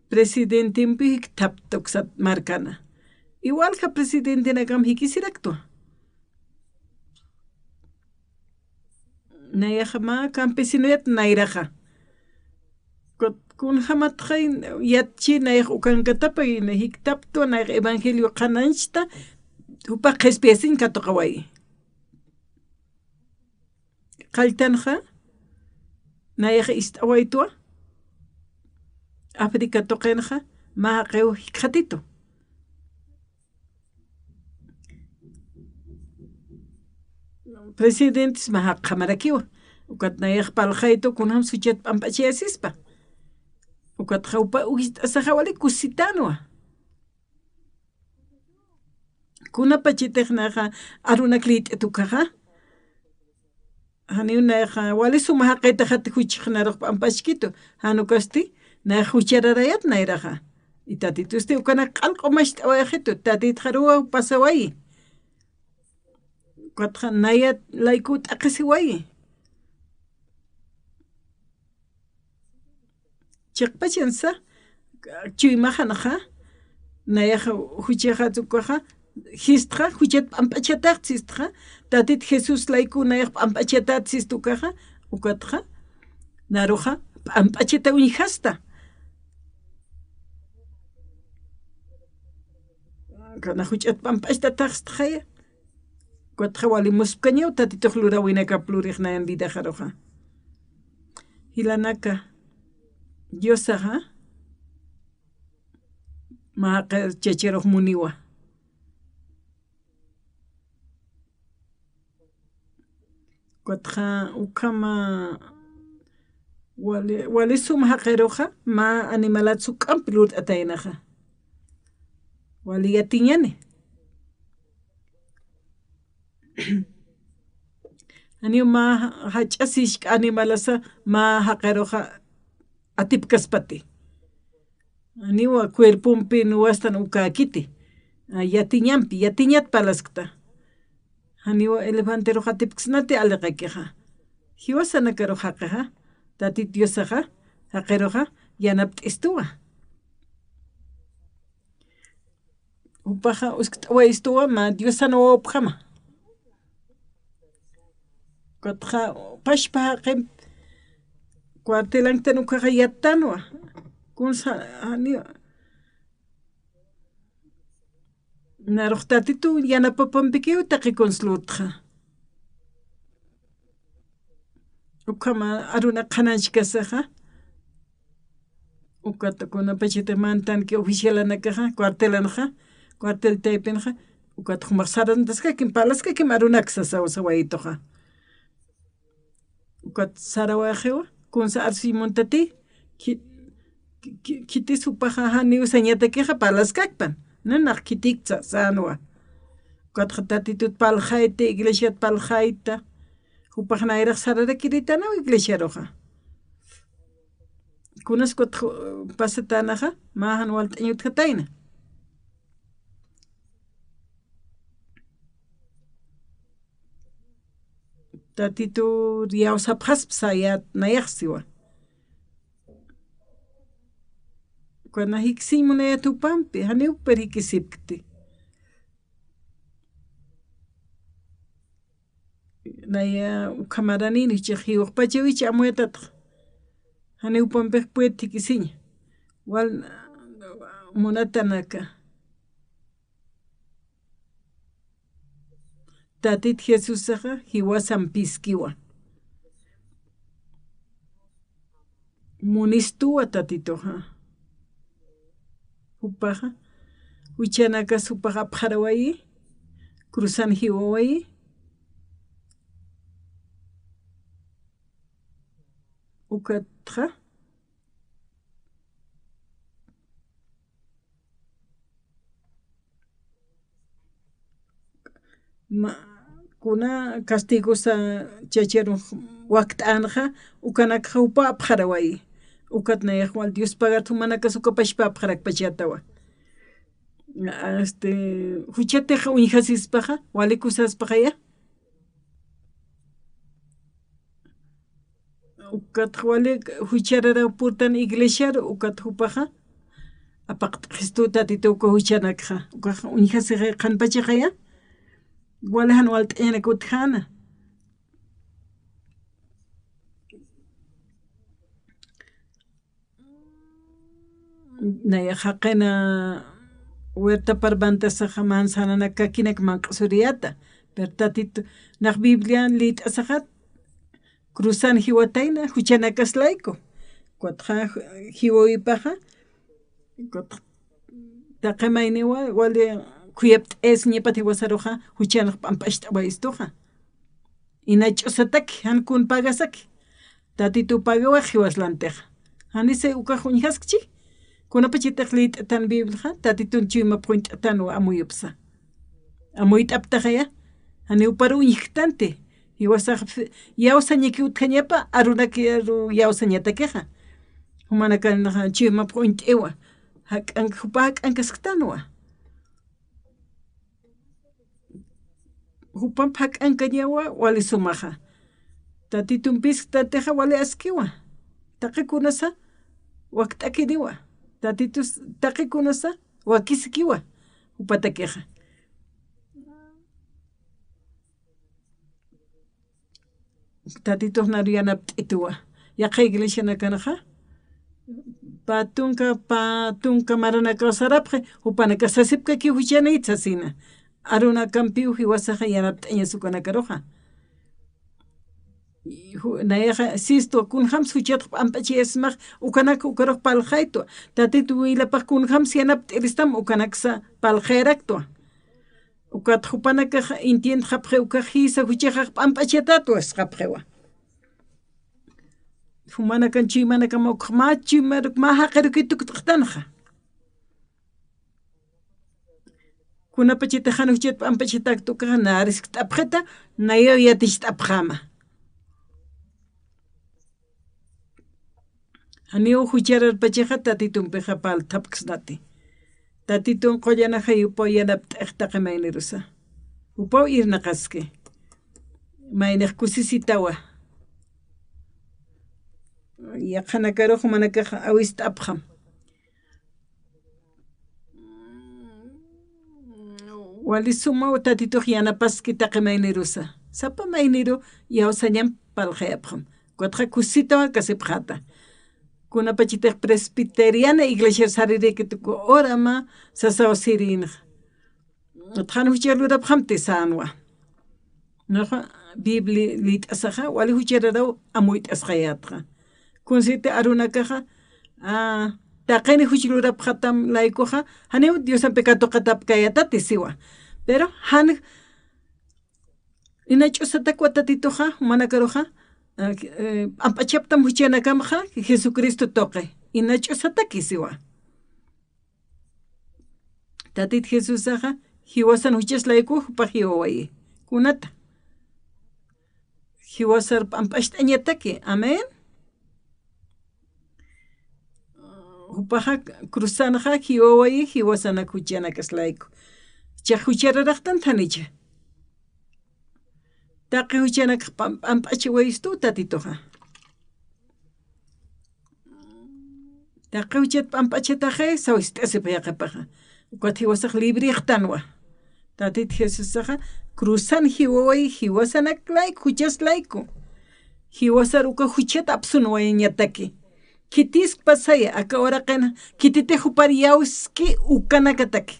Presidente impik taptoxat marcana. Igual que presidente nagam hikisirakto. Naeja ma campesinoyat nairaja. Kun hamat khain yatchi naik ukan katapay na hiktapto na evangelio kananchta upa qespesin katoqaway qaltanja naik istawaytua Afrika toqenja ma qew khatito presidentes ma qamarakiwa ukat naik paljaito kunham suchet pampachesispa Ukat khaupa asahawali kusitanwa. Kuna pachitejnaja aruna klit etukaja. hani una wali suma haqeta hati huchiknaroq pampachkito hanukasti na huchararayat nairaja y tatito este ukana qalqo mash awajito tatit haruwa pasawai katja nayat laikut aqisiwai chiqpachansa chuymaja nayaja huchaja tukaja histra huchat pampachataqsistra tatit Jesús laiku nayaq pampachataqsis tukaja ukatja naruja pampachata uñijasta kana huchat pampachtataqstjaya katja wali muspkañaw tatituq lurawinaka pluriqnayan vida jaroja hilanaka Diosaja maqa chacharoq muniwa katja ukama wali suma haqeroja ma animalatsu k'ampi lurt'ataynaja wali yatiñani ani ma hach'asishka animalasa ma haqeroja atipkaspati aniwa cuerpumpi nuwastan ukakiti yatiñampi yatiñat palaskta aniwa elefantero hatipksnati aliqakiqa hiwasanakaro haqaqa tatit Diosaqa haqeroqa yanapt'istuwa upaqa uskut'awaystuwa ma Diosana wawapqama katqa pashpa haqin cuartelanta nukaqa yatanwa kunsa aniwa naruq tatitu yanapapampikiw taqikunslutqa ukama aruna qhanachkasaqa ukata kunapachita mantanki oficialanakaqa cuartelanaqa cuartel taypinaqa ukata humaq sarantaskakin palaskakin arunaqa sawayituqa ukata sarawaqiwa kunsa arsimuntati kitis upaqa haniwa sañatakiqa palaskakpan nanaq kitikcha sanwa ukata tatitut paljayta iglesiata paljayta upaq nayraq sararakiritanawa iglesiaroqa kunaskuta pasatanaqa mahan walt'añuta qatayna tatitu riyawsapaqpas sayat nayaqsiwa kuana hiksimunaya tupampi haniwpar hikisipkti naya ukamaranini chiq hiwaqpachawichi amuyatataq haniwpampik puet hikisiña wal munatanaka tatit Jesusaqa hiwasan piskiwan munistuwa tatitoqa upaqa huchanaka supaqa apqarawayi cruzan hiwawayi ukatqa kuna castigosa chacharun waqt'anaqa ukanaka upa apqarawayi ukatnayaq wal Dios pagartu manaka sukapashpa apqarakpachatawa huchataqa uñihasispaqa walikusaspaqa ukatqa wali hucharara purtan iglesiar ukatqa upaqa apaqta Cristuta tituqa huchanakaqa ukaqa uñihasiqa qanpachaqaya walahan walt'ayna kutijana naya haqina huerta parbantasaqa manzanana kakinak manq'suriyata pero tatito naq Biblia lit'asaqa cruzan hiwatayna huchanakaslayku kutqa hiwawipaqa kutqa taqemayniwa wali kuyapt'es ñipati wasaruqa huchanaq p'amp'asht'awaystuqa ina ch'usataki hankun pagasaki tatitu pagawaq hiwaslantiqa hanise ukaq uñihaskchi kunapachitaq lit'atan Bibliaqa tatitun chuyma p'unch'atanwa amuyupsa amuyt'aptaqaya haniwpara uñiktante Hiwasaq yawsañaki utqañapa arunaki yawsañatakiqa humana kanaqa chimap unt'iwa hak'anka hupa hak'ankasqtanuwa hupan hak'anka ñawa wali sumaqa tatitunpis tatiqa wali askiwa taqikunasa wakt'akiniwa tatitus taqikunasa wakisikiwa hupatakiqa tatitos naru yanapt'ituwa yaqa iglesiana kanaqa patunka marana kawsarapqa hupanaka sasipkaki huchanayta sina aruna kampiuq hiwasaqa yanapt'aña sukanakaruqa nayaqa sisto kunhams huchataq p'ampachiyasmaq ukanaka ukaruq palqaytu tatitu willapaq kunhams yanapt'iristam ukanaksa palqayraktua ukata hupanaka intienda qapqi ukaq hisa huchaqaq p'ampachatatu asqapqiwa humana kanchi mana kamuq machi mahaqirukituqtanaqa kunapachita hana huchat p'ampachata tukaqa narisk t'apqita nayo yatish t'apqama aniu hucharar pachaqa tatitunpiqa paltapqsnati tatitun qollanaqa yupaw yanapt'aqtaqa maynirusa upaw irnaqaski mayniq kusisitawa yaqanakaruq manakaqa awis t'apqam wali sumaw tatituq yanapaski taqa maynirusa sapa mayniru yawsañan palqayapqam kutqa kusitawa kasipqata kunapachitaq presbiteriana iglesia saririkituku orama sasawa sirinaq utqhan hucharurapqamti sanwa naqa biblia lit'asaqa wali huchararaw amuyt'asqayatqa kunsiti arunakaqa taqini huchrurapqatam laykuqa haniw diosampi katuqatapkayatati siwa pero han ina ch'usatakwa tatituqa manakaruqa amp'achaptam huchanakamuqa Jesucristo toqay ina ch'usataki siwa tatit Jesusaqa hiwasan huchaslayku hupaq hiwawayi kunata hiwasar p'amp'asht'añataki amen hupaqa cruzanaqa hiwawayi hiwasanak huchanakaslayku chaq huchararaqtan thanicha taqi huchanakaq p'amp'achiwayistu tatituqa taqi huchat p'amp'achataqa sawis t'asipayaqapaqa ukat hiwasaq libriqtanwa tatit Jesusaqa cruzan hiwawayi hiwasanaklayku huchaslayku hiwasar uka huchata apsunwayañataki kitisk pasaya aka oraqena kitite hupar yawski ukanakataki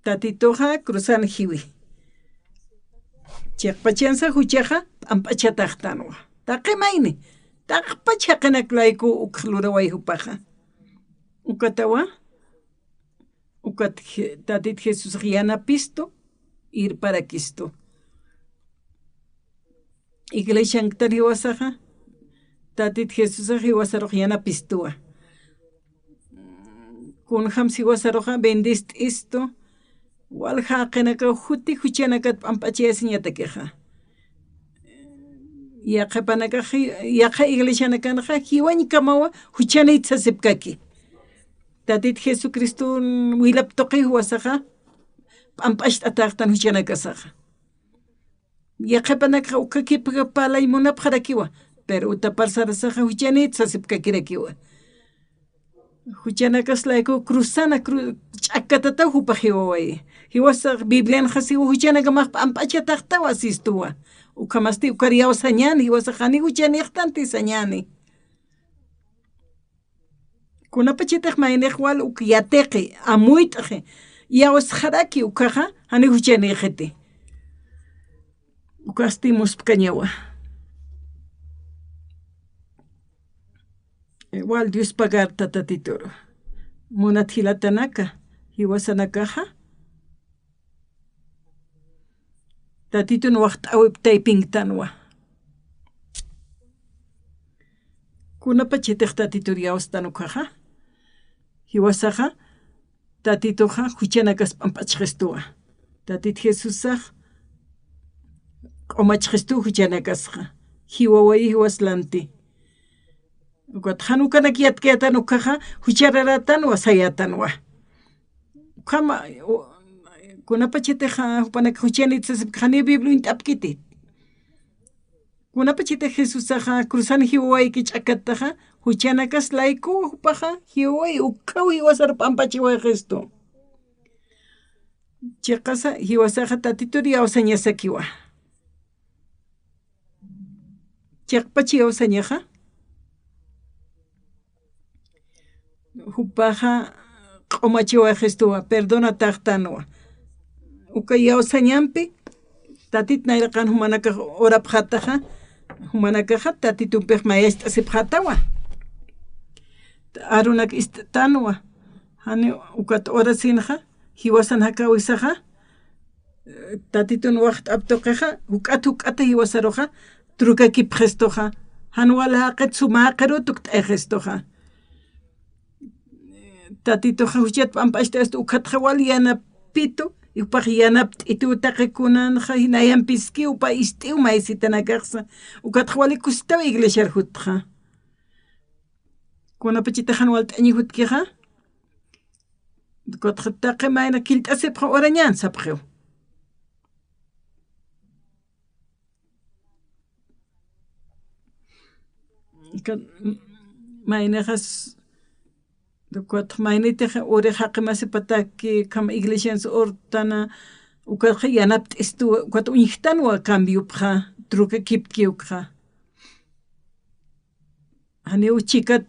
tatituqa cruzan hiwi chaqpachansa huchaqa p'amp'achataqtanwa taqi mayni taqpachaqinaklayku uqluraway hupaqa ukatawa ukat tatit Jesus yanapisto irparakisto iglesianktar hiwasaqa tatit Jesus hiwasaruq yanapistuwa kunhams hiwasaruqa bendist'isto walhaqinaka huti huchanakat p'amp'achiyasiñatakiqa yaqa iglesianakanaqa hiwañkamawa huchanayta sasipkaki tatit Jesucristo wilap tuqiy huwasaqa p'amp'asht'ataqtan huchanakasaqa yaqapanaka ukakipiqa palay munapqarakiwa pero utaparsarasaqa huchanayta sasipkakirakiwa huchanakaslayku cruzana ch'akatata hupaq hiwawayi hiwasaq biblianaqa siwa huchanakamaq p'amp'achataqtawa asistuwa ukamasti ukar yawsañani hiwasaqani huchaniqtanti sañani kunapachitaq mayniq wal uk yatiqi amuyt'aqi yawsqaraki ukaqa hani huchaniqiti ukastimuspkañawa igual Dios pagar tatatitoro munat hilatanaka hiwasanakaqa tatitun waqt'awip taypintanwa kunapachitaq tatitur yawstanukaqa hiwasaqa tatituqa huchanakas p'amp'achqistuwa tatit Jesusaq q'umachqistu huchanakasqa hiwawayi hiwaslanti ukat hanukanak yatkayatan ukaqa huchararatanwa sayatanwa kama kunapa chiteqa hupanaka huchanitsasip qani Biblia int'apkiti kunapa chite Jesusaqa cruzani hiwawayki ch'akataqa huchanakas layku hupaqa hiwaway ukhaw hiwasar p'ampachiway Cristo chaqasa hiwasaqa tatituri awsañasakiwa chaqpachi awsañaqa hupaqa q'umachiway Cristowa perdona taqtanwa uka yawsañanpi tatit nayraqan humanakaq orapqataqa humanakaqa tatitunpiq maestras pqatawa arunak istatanwa hani ukat orasinqa hiwasan hakawisaqa tatitun waqt aptoqaqa huk'ata hiwasaruqa trukaki Cristoqa hanwala qet sumaqarutuk t'ejestoqa tatitoqa huchat p'amp'ashta ukhatqa wali yanapitu upaq yanap t'itutaqa kunanqa hinayanpiski upa ist'iw maysitanakaqsa ukatqa wali kustawa iglesia hutqa kunapachita hanwal t'añi hutkiqa ukatqa taqi mayna kilt'asipqa orañan sapqiw maynajas ukatqa maynitiqa uri haqimasi pataki kama iglesians urtana ukatqa yanap t'istua ukata uñiqtanwa cambiopqa truka kipkiuqa haniw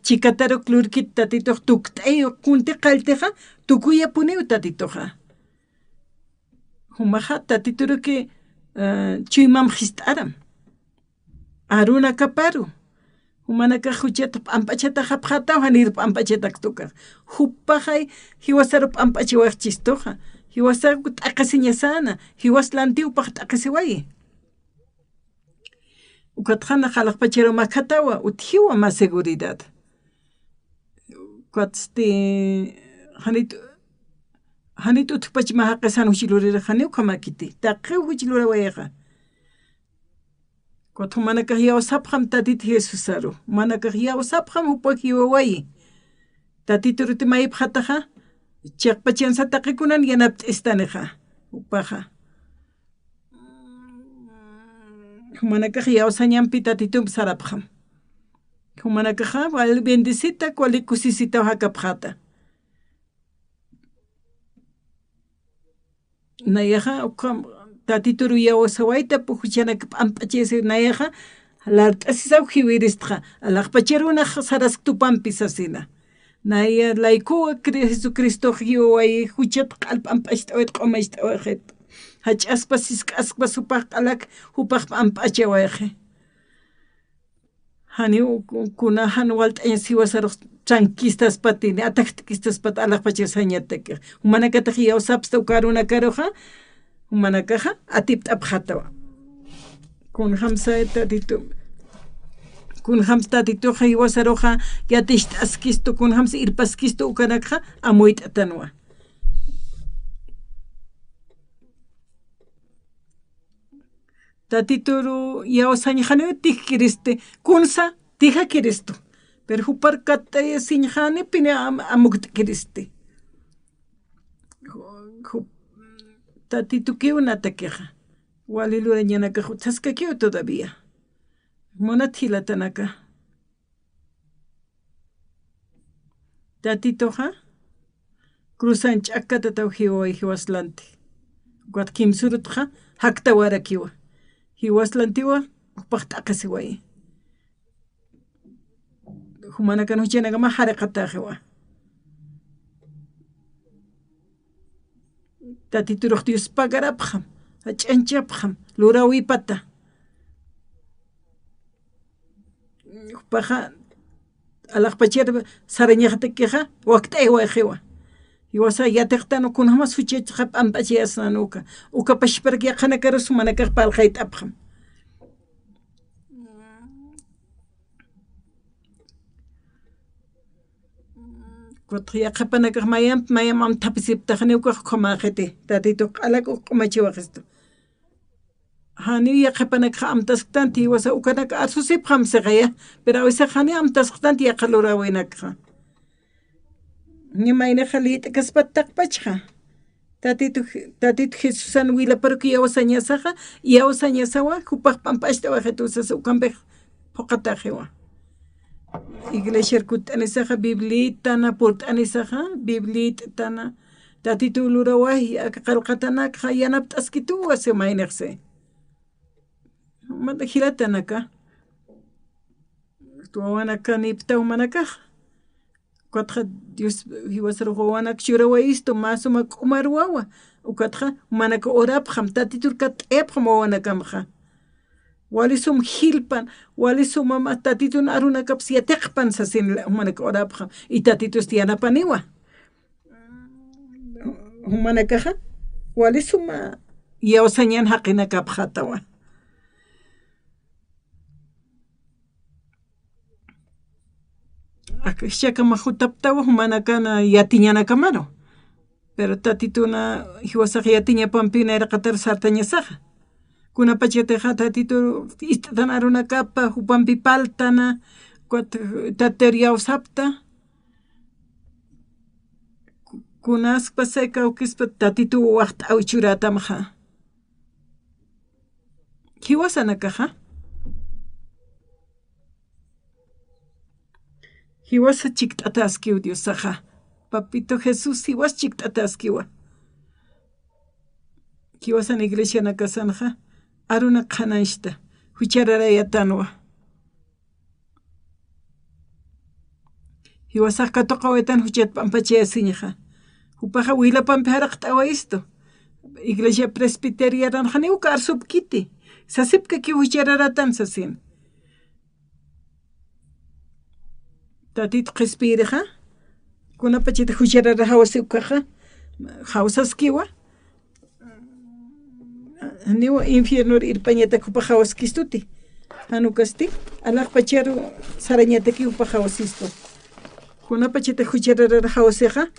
chikataruq lurkita tatituq tukt'ayuq kunti qaltiqa tukuyapuniw tatituqa humaqa tatituruki chuymamaq hist'aram aruna kaparu humanaka huchata p'amp'achata hapqataw hanir p'amp'achatak tukaq hupaqay hiwasaru p'amp'achiwaq chistuqa hiwasaru t'aqasiñasana hiwaslantiwpaq t'aqasiwayi ukatqana qalaqpachiru makatawa uthiwa más seguridad ukatsti hanit uthpachi mahaqasan huchilurira haniw kamakiti taqi huchilura wayaqa Kutu manakaq yawsapqam tatit Jesusaru manakaq yawsapqam upak hiwawayi tatitu ruti maypqataqa chaqpachansata taqikunan yanap t'istaniqa upaqa humanakaq yawsañanpi tatitumpi sarapqam humanakaqa wali bendisita wali kusisita hakapqata nayaqa tatituru yawasawayta puhuchanaka p'amp'achisi nayaqa lart'asisaw hiwirisqa alaqpachirunaq sarask tupanpi sasina naya laykuwa Jesucristo hiwaway huchata q'alp'amp'asht'awayta q'umasht'awaqita hach'aspas sisk'aspas upaq q'alak upaq p'amp'achawayqa hani kuna hanwal t'añas hiwasaruq tranquistas patini ataqtikistas pat alaqpachis hañataki humanakataq yawsapsta ukaruna karuqa humanakaqa atipt'apqatawa kun hamsa tatituqa hiwasaruqa yatixt'askistu kun hamsa irpaskistu ukanakaqa amuyt'atanwa tatituru yawsañaqhani tikkiristi kunsa tijaqiristu pero huparkatay siñqani pini amukt'kiristi tatitu natakiqa walilura ñanaka huchaskakiw todavía monathila-tanaka tatitoqa cruzan ch'akata taw hiwaway hiwaslanti wat kimsurutqa hakta warakiwa hiwaslantiwa upaq t'aqasiway humanakan huchanakama hariqataqiwa tatituruq Dios pagarapqam hach'anchapqam lurawipata upaqa alaqpachira sarañaqtakiqa waqt'aywayqiwa hiwasa yatiqtanu kunamas huchaychaqa p'amp'achiyasnanuka ukapashparqa yaqanakarusu manakaq palqayt'apqam Yaqapanakaq mayanman tapisiptaq niwkaq qumaqiti tatituq q'alak q'umachiwaq esto hani yaqapanak amtasktanti wasa ukanak arsusip hamseqaya pero a veces hani amtasktanti yaqalurawinakqa nimayna khalita kaspataqpachqa Tatito Jesusan wilaparuki yawasañasaqa yawasañasawa hupaq pampashta wajetusasa ukanpej poqatajiwa iglesia kut'anisaqa biblitana purt'anisaqa biblitana tatito lurawaj qalqatanaka yanap t'askituwa semaynaqse mana hilatanaka wawanaka niptaw manakaj ukatqa Dios hiwasaruq wawanak churawaisto más uma k'umar wawa ukatqa manaka orapqam tatiturka t'epqam wawanakamaqa walisum hilpan walisum mama tatitun arunakapas yateqpan sasin manaka orapqam y tatitus yanapaniwa manakaqa walisum yawsañan haqinakapqatawa akashaka mahutaptawa manakana yatiñanakamaro pero tatituna hiwasaq yatiña pampina iraqatar sartañasaqa kunapachataqa tatitu ist'atana runakapa hupanpi paltana tater yawsapta kunaspa seka ukispa tatitu waqta awchuratamqa hiwasanakaqa hiwasa chikt'ataskiw Diosaqa Papito Jesús hiwas chikt'ataskiwa hiwasan iglesia nakasanaqa aruna qhananshta huchararayatanwa hiwasaq katuqa waytan huchat pampachayasiñaqa hupaqa wilapanpi haraq t'awaisto iglesia presbiteriana niuka arsupkiti sasipka ki huchararatan sasin tatito qhispiriqa kunapachita hucharara hawasipkaqa hawsaskiwa niwa infierno irpañata kupaq hawaskistuti hanukasti alaqpacharu sarañataki upaq hawasisto kunapachita hucharara hawasiqa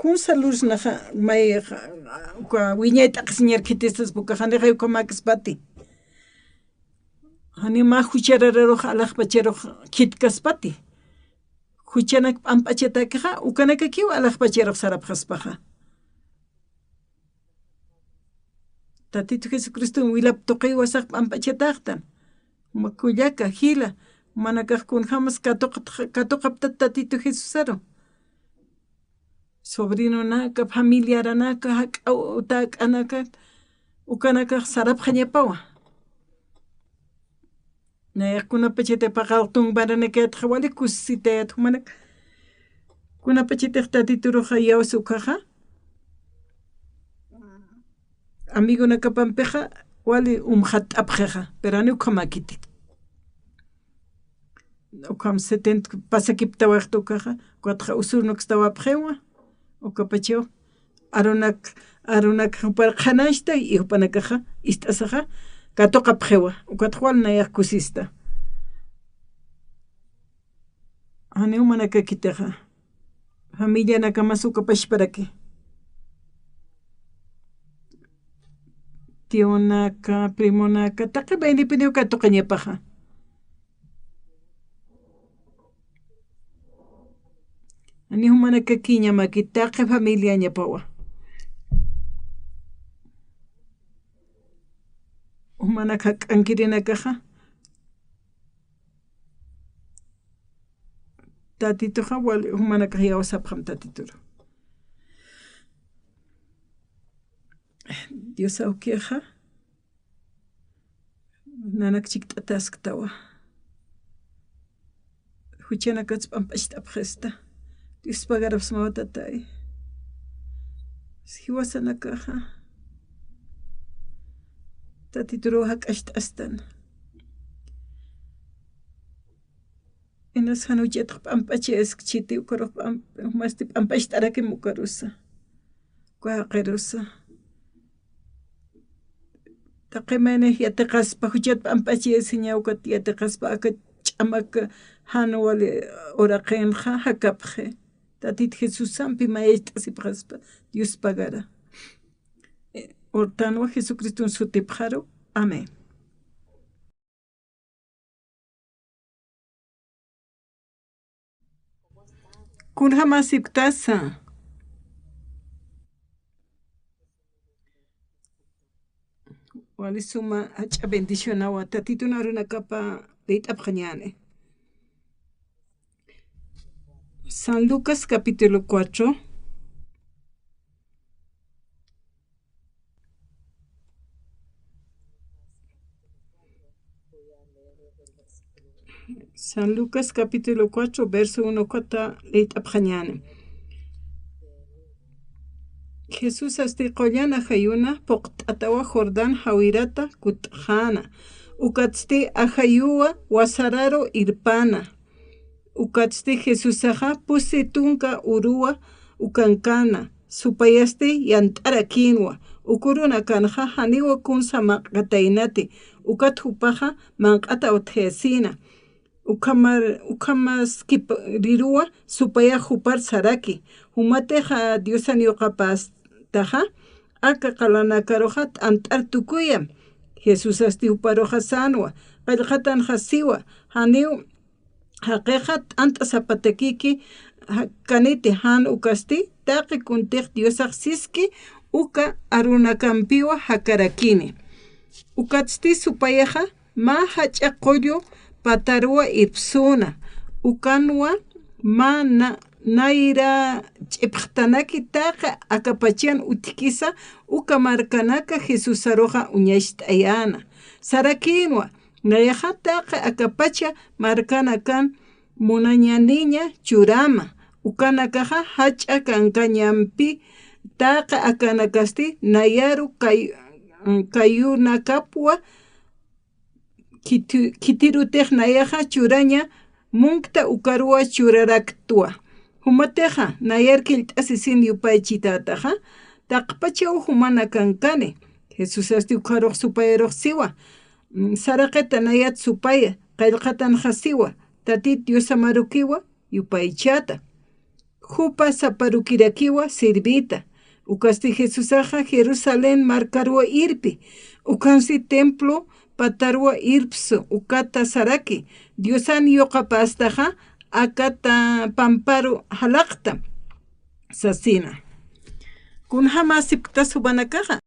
kun salus naqa may wiñayta qasñar kitistas buka haniqa yukamakspati hani ma hucharararuq alaqpacharuq kitkaspati huchanak p'amp'achatakaqa ukanaka kiwa alaqpacharuq sarapqaspaqa tatito Jesucristo wilap tuqay wasaq p'amp'achataqtan makullaka hila manakaqkun hamas katuqapta tatito Jesusaro sobrino naka familiar naka hak'aw utak'anaka ukanaka sarapqa ñapawa nayaqkunapachita paqaltun baranakayatqa wali kusitayat humanak kunapachitaq tatituruqa yawsukaqa amigo nakapampiqa wali umhat'apqiqa pero ani ukhamakiti ukham 70 pasakipta waqtukaqa kuatqa usurnuqstawapqiwa ukapachiw arunak huparqanashta y hupanakaqa ist'asaqa katuqapqiwa ukatqwal nayaq kusista ani umanakakitaqa familia nakamas ukapashparaki tío naka primo naka taqipa indipindiw katuqa ñapaqa ani humanakaki ñamaki taqi familia ñapawa humanaka k'ankirinakaqa tatituqa wali humanaka yawsapqam tatituru Dios awkiqa nanakchik t'atasktawa huchanakach p'amp'asht'apqesta Dios pagaraps mawatatay hiwasanakaqa tatituru hak'asht'astan inas hanuchataq p'amp'achayasqa chiti ukaruq masti p'amp'asht'arakim ukarusa kuaqirusa taqimene yataqaspa hujat ampachi señaukat yataqaspa aka ch'amaka hanwali oraqenja hakapje tatit Jesús sampi maestasipraspa Dios pagara hortanwa Jesucristo sutipjaro amén. Kunja masiptasa wali suma hacha bendición awa tatito naruna kapa leit apjañane. San Lucas capítulo 4. San Lucas capítulo 4 verso 1 kota leit apjañane. Jesús asti qollana hayuna poqt'atawa Jordán hawirata kutjana ukatzti ahayuwa wasararo irpana ukatzti Jesús aja pusi tunka uruwa ukankana supayasti yantara kinwa ukuruna kanja haniwa kunsa maqatainati ukathupaja manqata utjesina ukamas riruwa supaya jupar saraki humateja diosan yoqapas taja aka qalanakaroja antartukuyam Jesús asti uparoja sanwa qallqatan hasiwa haniw haqeja anta zapatekiki kaniti han ukasti taqi kuntej diosaq siski uka arunakampiwa hakarakini ukatsti supayaja ma hacha qollo patarwa ipsuna ukanwa ma naira ch'ipqtanaki taqa akapachian utikisa uka markanaka Jesús aroja uñasht'ayana sarakinwa nayaja taqa akapacha markana kan munañaniña churama ukanakaja hacha kankañampi taqa akanakasti nayaru kayunakapwa kitirutej nayaja churaña munkta ukarwa churaraktua humateja nayar kilt'asisin yupaychitataja taqpachaw humana kankani Jesús asti ukaroq supayaroq siwa saraqeta nayat supaya qallqatan hasiwa tatit Dios amarukiwa yupaychata hupa saparukirakiwa sirvita ukasti Jesús aja Jerusalén markarwa irpi ukansi templo patarwa irpsu ukata saraki Diosan yoqapastaja akata pamparu halaqta sasina kunja masipta subanakaja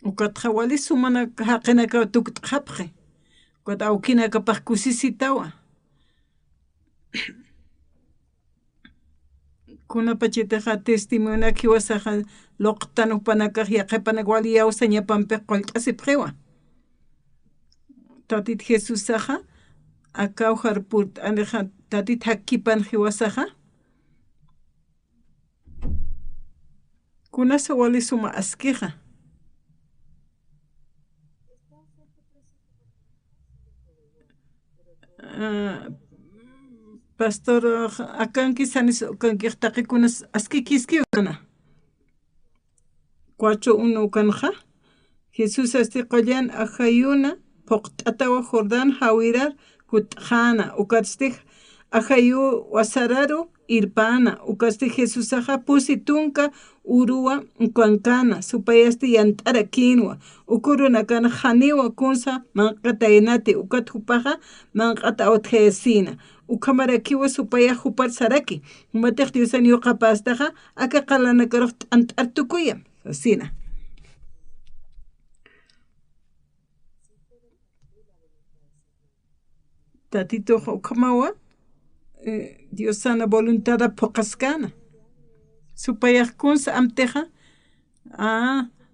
ukatja wali sumana haqinaka tuktqapje ukata awkinaka pajkusisitawa kuna pachitaja testimonio kiwasaja loqtanu panakaj yaqepanak wali yawsa ñapampi qolt'asipjewa tatit Jesús aja akawjar purt aneja tatit hakipan jiwasaja kunasa wali suma askija pastor akanki sanis kanki taqikunas askikiskiwana 4:1 kanja Jesús asti qollan ajayuna poqt'atawa Jordán hawirar kutjana ukatstij ajayu wasararu irpana ukasti Jesús aja pusi tunka uruwa ukankana supayasti yantara kinwa ukuruna kana haniwa kunsa manqataynati ukathupaja manqata otjesina ukamarakiwa supaya jupar saraki humatej Diosan yoqapastaja aka qalanakaroq t'antartukuyam asina tatito ukamawa Diosana voluntada pokaskana supayaj kunsa amteja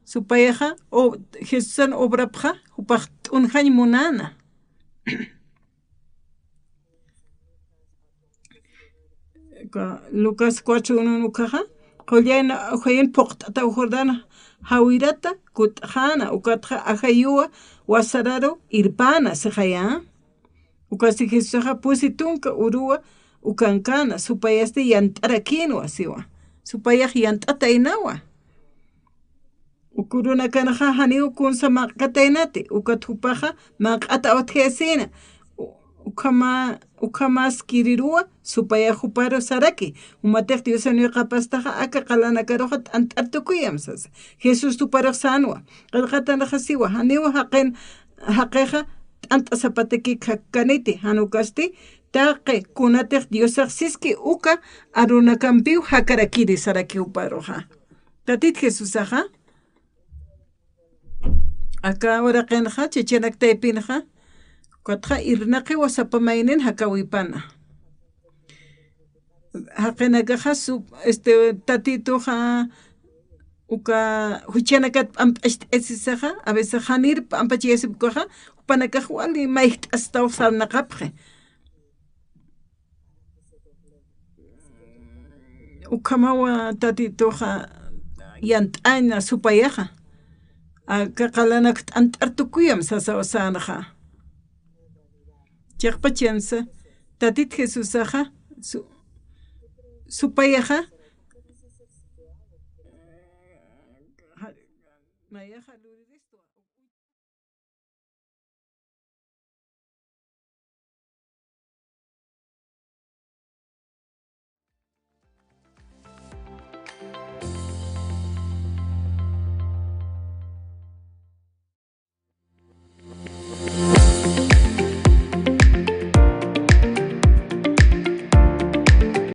supayaja o Jesusan obrapja upaj t'unjañ munana Lucas 4:1 kaja qollana ujayan poqt'ata Jordán hawirata kutjana ukatja ajayuwa wasararo irpana sejaya ukasi Jesusaja pusi tunka uruwa ukankana supayasti yantara kinwa siwa supayaj yant'ata inawa ukuruna kanaja hani ukun sama katenati ukathupaja maqata otjesina ukamas kirirua supaya juparo saraki umatek diosani qapastaja aka qalana karoja antartukuyamsas Jesús tuparo sanwa qalqatana jasiwa haniwa haqen haqeja anta zapateki kaniti hanukasti taqe kunatek diosaqsiski uka aruna kampiu hakarakiri saraki uparoja tatit Jesús aja acá ahora qenja chichenak tepinja Kotja irnaqi wasapamainin hakawipana. Haqenakaja tatituja uka huchanakat esisaja a veces hanir ampachiyasipkoja upanakaj wali maiht hasta usarnaqapje. Ukamawa tatituja yant'ana supayaja. Aka qalanak t'antartukuyam sasa usanaja. Chaqpachansa tatit Jesús aja supayaja mayaja